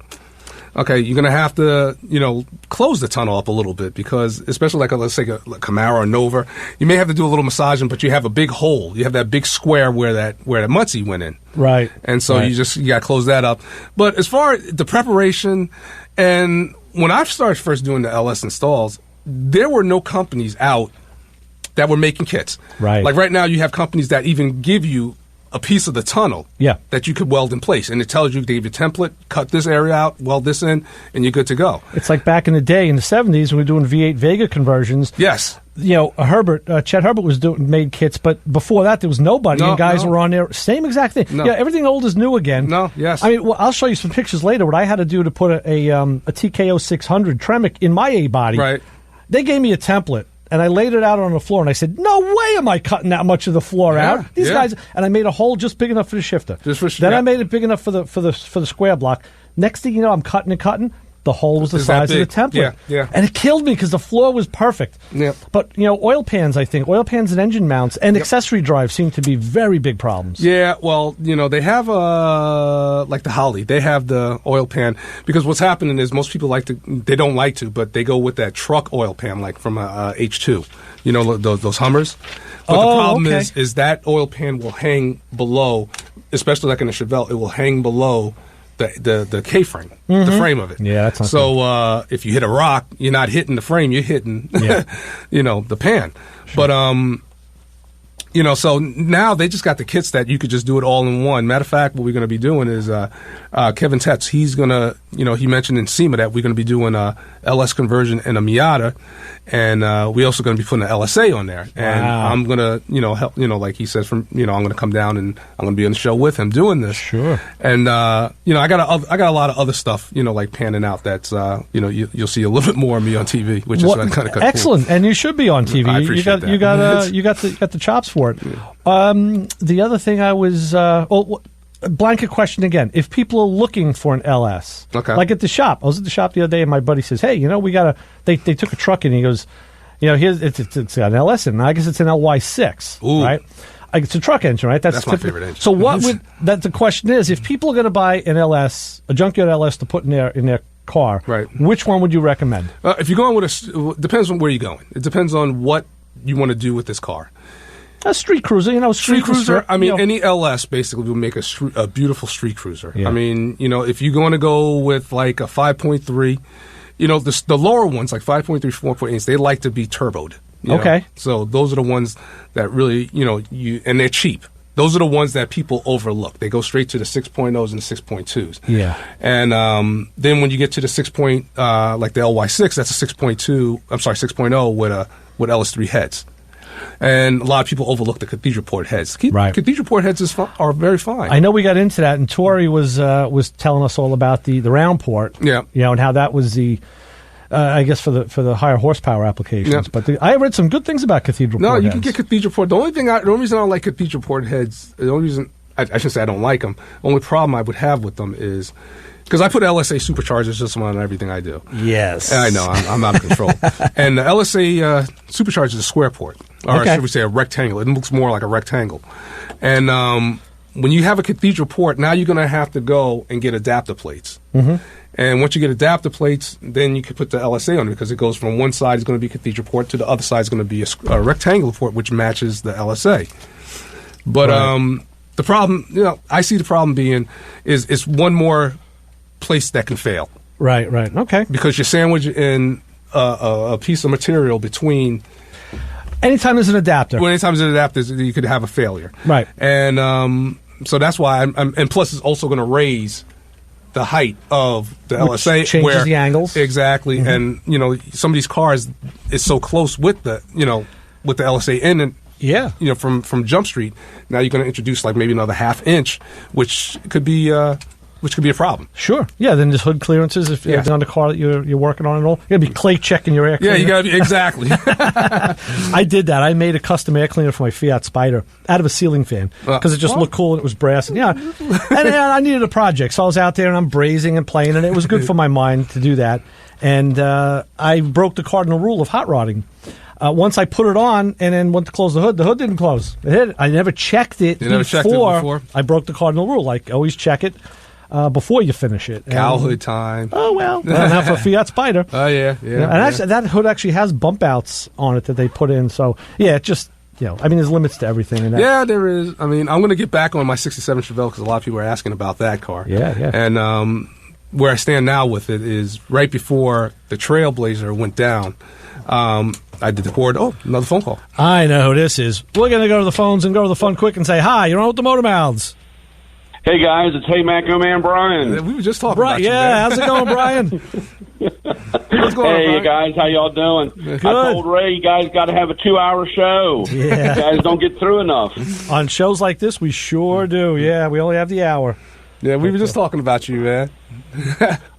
Okay, you're going to have to, you know, close the tunnel up a little bit because, especially like let's say a Camaro or Nova, you may have to do a little massaging, but you have a big hole. You have that big square where that Muncie went in. Right. And so you got to close that up. But as far as the preparation, and when I started first doing the LS installs, there were no companies out that were making kits. Right. Like right now, you have companies that even give you a piece of the tunnel that you could weld in place. And it tells you, they give you a template, cut this area out, weld this in, and you're good to go. It's like back in the day, in the 70s, when we were doing V8 Vega conversions. Yes. You know, Chet Herbert made kits, but before that, there was nobody, and guys were on there. Same exact thing. No. Yeah, everything old is new again. Yes. I mean, I'll show you some pictures later, what I had to do to put a TKO 600 Tremec in my A-body. Right. They gave me a template. And I laid it out on the floor, and I said, "No way am I cutting that much of the floor out." These guys, and I made a hole just big enough for the shifter. Then I made it big enough for the square block. Next thing you know, I'm cutting and cutting. the hole was the size of the template. Yeah. And it killed me because the floor was perfect. Yep. But, oil pans and engine mounts and accessory drives seem to be very big problems. Yeah, well, they have, like the Holly, they have the oil pan, because what's happening is most people they don't like to, but they go with that truck oil pan, like from a H2, those Hummers. But the problem is that oil pan will hang below, especially like in a Chevelle, it will hang below the K-frame, the frame of it. Yeah, that's not so if you hit a rock, you're not hitting the frame, you're hitting, the pan. Sure. But so now they just got the kits that you could just do it all in one. Matter of fact, what we're going to be doing is Kevin Tetz, he's going to, he mentioned in SEMA that we're going to be doing a LS conversion and a Miata, and we're also going to be putting an LSA on there. And I'm going to, help, like he says, I'm going to come down and I'm going to be on the show with him doing this. Sure. And, I got a lot of other stuff, like panning out that's, you'll see a little bit more of me on TV, which is kind of excellent. Cool. And you should be on TV. I appreciate that. You got the chops for it. Yeah. The other thing I was, blanket question again. If people are looking for an LS, like at the shop, I was at the shop the other day and my buddy says, hey, they took a truck in and he goes, here's, it's got an LS in it. I guess it's an LY6, right? It's a truck engine, right? That's my favorite engine. So the question is, if people are going to buy an LS, a junkyard LS to put in their car, right? Which one would you recommend? If you're going with depends on where you're going. It depends on what you want to do with this car. A street cruiser, street cruiser. I mean, any LS basically will make a beautiful street cruiser. Yeah. I mean, if you're going to go with like a 5.3, the lower ones like 5.3, 4.8, they like to be turboed. Okay. So those are the ones that really, and they're cheap. Those are the ones that people overlook. They go straight to the 6.0s and the 6.2s. Yeah. And then when you get to the like the LY6, that's a 6.0 with LS3 heads. And a lot of people overlook the cathedral port heads. Right. Cathedral port heads are very fine. I know we got into that, and Tori was telling us all about the round port. Yeah. And how that was the, I guess for the higher horsepower applications. Yeah. But I read some good things about cathedral port heads. No, you can get cathedral port. The only reason I don't like cathedral port heads, the only reason I shouldn't say I don't like them. The only problem I would have with them is because I put LSA supercharger system on everything I do. Yes. And I know, I'm out of control. And the LSA supercharger is a square port. Or should we say a rectangle. It looks more like a rectangle. And when you have a cathedral port, now you're going to have to go and get adapter plates. Mm-hmm. And once you get adapter plates, then you can put the LSA on it because it goes from one side is going to be cathedral port to the other side is going to be a rectangular port, which matches the LSA. But the problem, I see the problem being is it's one more place that can fail. Right. Okay. Because you're sandwiching a piece of material between. Anytime there's an adapter. Well, anytime there's an adapter, you could have a failure. Right. And so that's why and plus it's also going to raise the height of the LSA. Changes the angles. Exactly. Mm-hmm. And, some of these cars is so close with the LSA in and, yeah. From Jump Street, now you're going to introduce like maybe another half inch, which could be a problem. Sure. Yeah, then there's hood clearances if it's on the car that you're working on and all. You got to be clay checking your air cleaner. Yeah, you got to be, exactly. I did that. I made a custom air cleaner for my Fiat Spider out of a ceiling fan because it just looked cool and it was brass. And I needed a project. So I was out there and I'm brazing and playing and it was good for my mind to do that. And I broke the cardinal rule of hot rodding. Once I put it on and then went to close the hood didn't close. I never checked it before I broke the cardinal rule. Like, always check it before you finish it. Cow hood time. Oh, well. Not for a Fiat Spider. Oh, yeah. And actually, that hood actually has bump outs on it that they put in. So, yeah, it just, there's limits to everything. Yeah, there is. I mean, I'm going to get back on my 67 Chevelle because a lot of people are asking about that car. Yeah. And where I stand now with it is right before the Trailblazer went down. I did the board. Oh, another phone call. I know who this is. We're going to go to the phones and go to the fun quick and say, hi, you're on with the Motor Mouths. Hey, guys, it's Hey Macho Man Brian. We were just talking about you. Yeah, how's it going, Brian? What's going on, Hey, Brian? guys, how y'all doing? Good. I told Ray you guys got to have a 2-hour show. Yeah. You guys don't get through enough. On shows like this, we sure do. Yeah, we only have the hour. Yeah, we were just talking about you, man.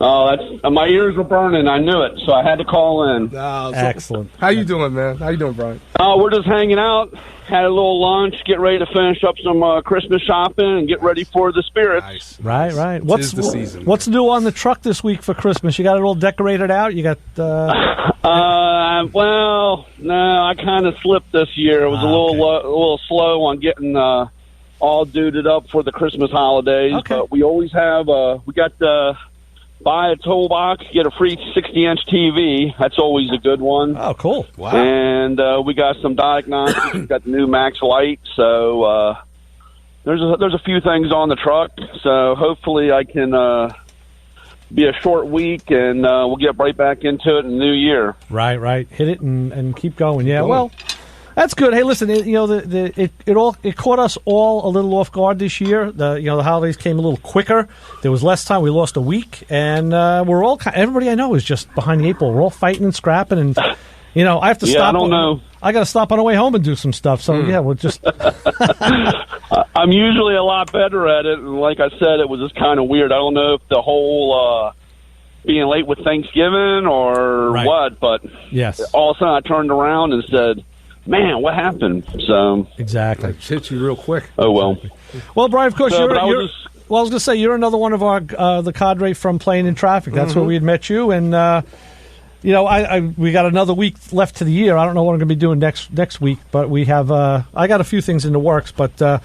Oh, that's my ears were burning. I knew it, so I had to call in. Excellent. How you doing, man? How you doing, Brian? We're just hanging out. Had a little lunch. Get ready to finish up some Christmas shopping and get ready for the spirits. Nice. Right. Tis the season. What's new on the truck this week for Christmas? You got it all decorated out? You got? Well, no, I kind of slipped this year. It was a little slow on getting all duded up for the Christmas holidays. Okay. But we always have. We got buy a toolbox, get a free 60-inch TV. That's always a good one. Oh, cool! Wow. And we got some diagnostics. We got the new Max Light. So there's a few things on the truck. So hopefully I can be a short week, and we'll get right back into it in the new year. Right. Hit it and keep going. Yeah. Well, that's good. Hey, listen, it caught us all a little off guard this year. The holidays came a little quicker. There was less time. We lost a week, and we're all everybody I know is just behind the eight ball. We're all fighting and scrapping, and I have to stop. I don't know. I got to stop on the way home and do some stuff. So we'll just. I'm usually a lot better at it, and like I said, it was just kind of weird. I don't know if the whole being late with Thanksgiving or what, but yes, all of a sudden I turned around and said, man, what happened? So exactly, it hit you real quick. Oh well. Well, Brian, of course I was going to say you're another one of our the cadre from Playing in Traffic. That's where we had met you, and we got another week left to the year. I don't know what I'm going to be doing next week, but we have I got a few things in the works, but.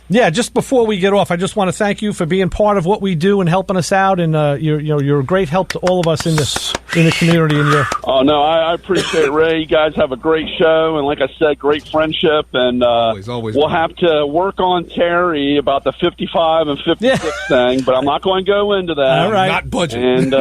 Yeah, just before we get off, I just want to thank you for being part of what we do and helping us out, and you're a great help to all of us in the community. Oh no, I appreciate it, Ray. You guys have a great show, and like I said, great friendship, and always we'll have to work on Terry about the 55 and 56 thing, but I'm not going to go into that. All right, not budget. And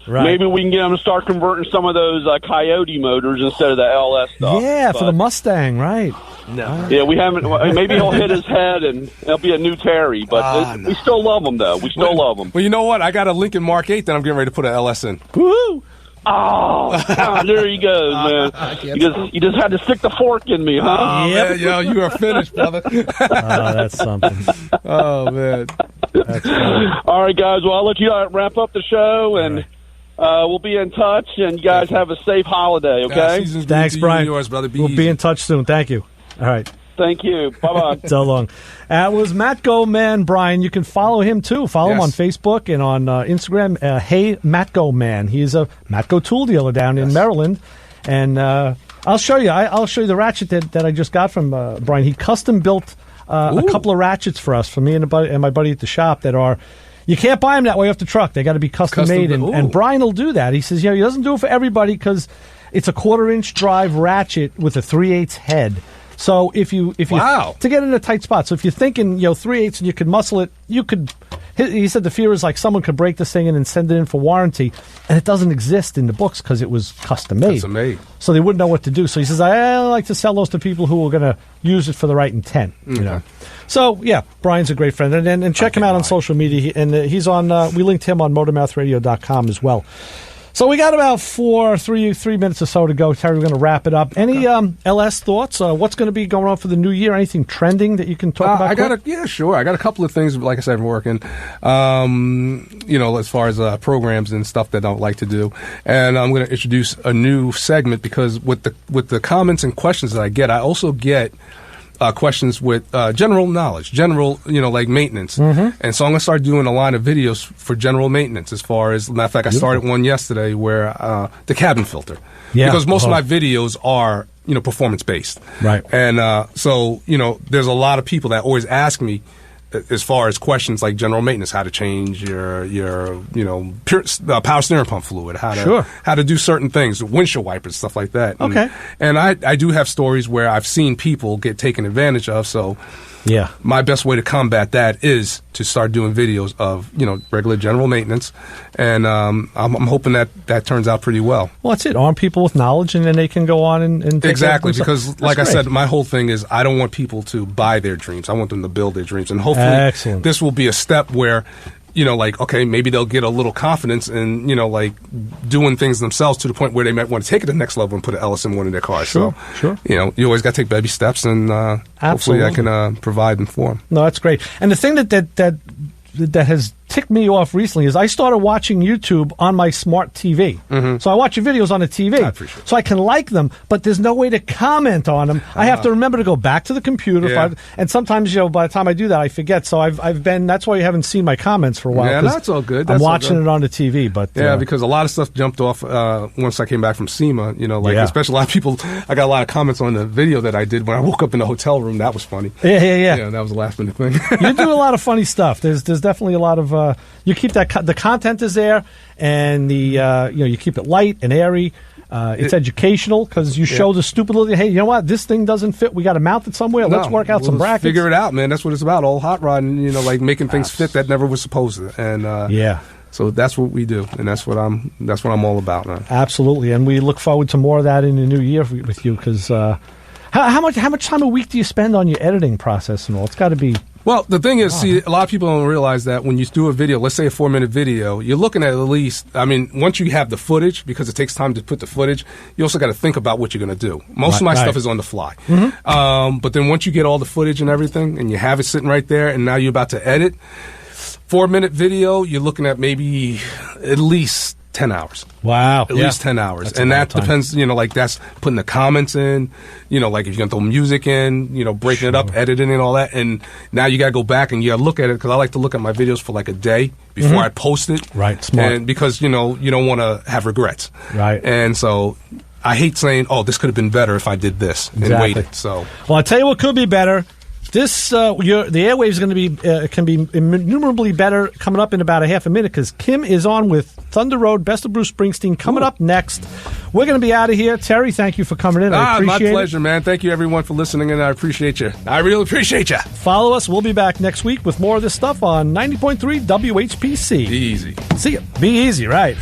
maybe we can get him to start converting some of those Coyote motors instead of the LS stuff. Yeah, for the Mustang, right? No. Yeah, we haven't. Maybe he'll hit his head and it'll be a new Terry. But we still love him, though. We still love him. Well, you know what? I got a Lincoln Mark 8 that I'm getting ready to put an LS in. Woo! Oh, there he goes, man. You just had to stick the fork in me, huh? Oh, man, yo, you are finished, brother. That's something. Oh, man. That's cool. All right, guys. Well, I'll let you wrap up the show, and we'll be in touch, and you guys have a safe holiday, okay? Thanks, Brian. Yours, brother. We'll be in touch soon. Thank you. All right. Thank you. Bye-bye. So long. It was Matt Go Man, Brian. You can follow him, too. Follow him on Facebook and on Instagram. Hey, Matt Go Man. He's a Matt Go tool dealer down in Maryland. And I'll show you. I'll show you the ratchet that I just got from Brian. He custom built a couple of ratchets for us, for me and my buddy at the shop that are... You can't buy them that way off the truck. They got to be custom made. And Brian will do that. He says, he doesn't do it for everybody because it's a 1/4-inch drive ratchet with a 3/8 head. So if you to get in a tight spot. So if you're thinking 3/8 and you could muscle it, you could. He said the fear is like someone could break this thing in and send it in for warranty, and it doesn't exist in the books because it was custom made. Custom made. So they wouldn't know what to do. So he says I like to sell those to people who are going to use it for the right intent. You know. So yeah, Brian's a great friend, and check him out on social media. And he's on. We linked him on MotorMouthRadio.com as well. So we got about 3 minutes or so to go, Terry. We're going to wrap it up. Any LS thoughts? What's going to be going on for the new year? Anything trending that you can talk about? Sure. I got a couple of things. Like I said, I'm working. As far as programs and stuff that I would like to do, and I'm going to introduce a new segment because with the comments and questions that I get, I also get. Questions with general knowledge, like maintenance. And so I'm going to start doing a line of videos for general maintenance as far as, matter of fact, I started one yesterday where the cabin filter. Yeah. Because most of my videos are, performance-based. Right. And so, there's a lot of people that always ask me as far as questions like general maintenance, how to change your power steering pump fluid, how to do certain things, windshield wipers, stuff like that. Okay. And I do have stories where I've seen people get taken advantage of. So yeah, my best way to combat that is to start doing videos of regular general maintenance, and I'm hoping that turns out pretty well. Well, that's it. Arm people with knowledge, and then they can go on and take exactly because, like I said, my whole thing is I don't want people to buy their dreams. I want them to build their dreams, and hopefully this will be a step where. Maybe they'll get a little confidence in, doing things themselves to the point where they might want to take it to the next level and put an LS in one of their cars. Sure. You always got to take baby steps, and hopefully I can provide them for them. No, that's great. And the thing that ticked me off recently is I started watching YouTube on my smart TV. Mm-hmm. So I watch your videos on the TV. So I can like them, but there's no way to comment on them. I have to remember to go back to the computer. And sometimes, by the time I do that, I forget. So I've been, that's why you haven't seen my comments for a while. Yeah, that's all good. I'm watching it on the TV. But because a lot of stuff jumped off once I came back from SEMA, especially a lot of people, I got a lot of comments on the video that I did when I woke up in the hotel room. That was funny. Yeah. That was a last minute thing. You do a lot of funny stuff. There's definitely a lot of, you keep that, the content is there, and the, you keep it light and airy. It's educational because you show the stupid little, hey, you know what? This thing doesn't fit. We got to mount it somewhere. Let's work out some brackets. Figure it out, man. That's what it's about. All hot rodding, making things fit that never was supposed to. And so that's what we do, and that's what I'm all about, man. Absolutely, and we look forward to more of that in the new year with you. Because how much time a week do you spend on your editing process and all? It's got to be. Well, the thing is, a lot of people don't realize that when you do a video, let's say a 4-minute video, you're looking at least, once you have the footage, because it takes time to put the footage, you also got to think about what you're going to do. Most of my stuff is on the fly. Mm-hmm. But then once you get all the footage and everything, and you have it sitting right there, and now you're about to edit, 4-minute video, you're looking at maybe at least 10 hours. Wow. At least 10 hours. And that depends, that's putting the comments in, if you're going to throw music in, breaking it up, editing and all that. And now you got to go back and you got to look at it, because I like to look at my videos for like a day before I post it. Right, smart. And because, you don't want to have regrets. Right. And so I hate saying, this could have been better if I did this and waited. So. Well, I'll tell you what could be better. This the airwaves is going to be can be innumerably better coming up in about a half a minute, because Kim is on with Thunder Road, Best of Bruce Springsteen coming up next. We're going to be out of here. Terry, thank you for coming in. I appreciate my pleasure, man. Thank you, everyone, for listening, and I appreciate you. I really appreciate you. Follow us. We'll be back next week with more of this stuff on 90.3 WHPC. Be easy. See you. Be easy, right?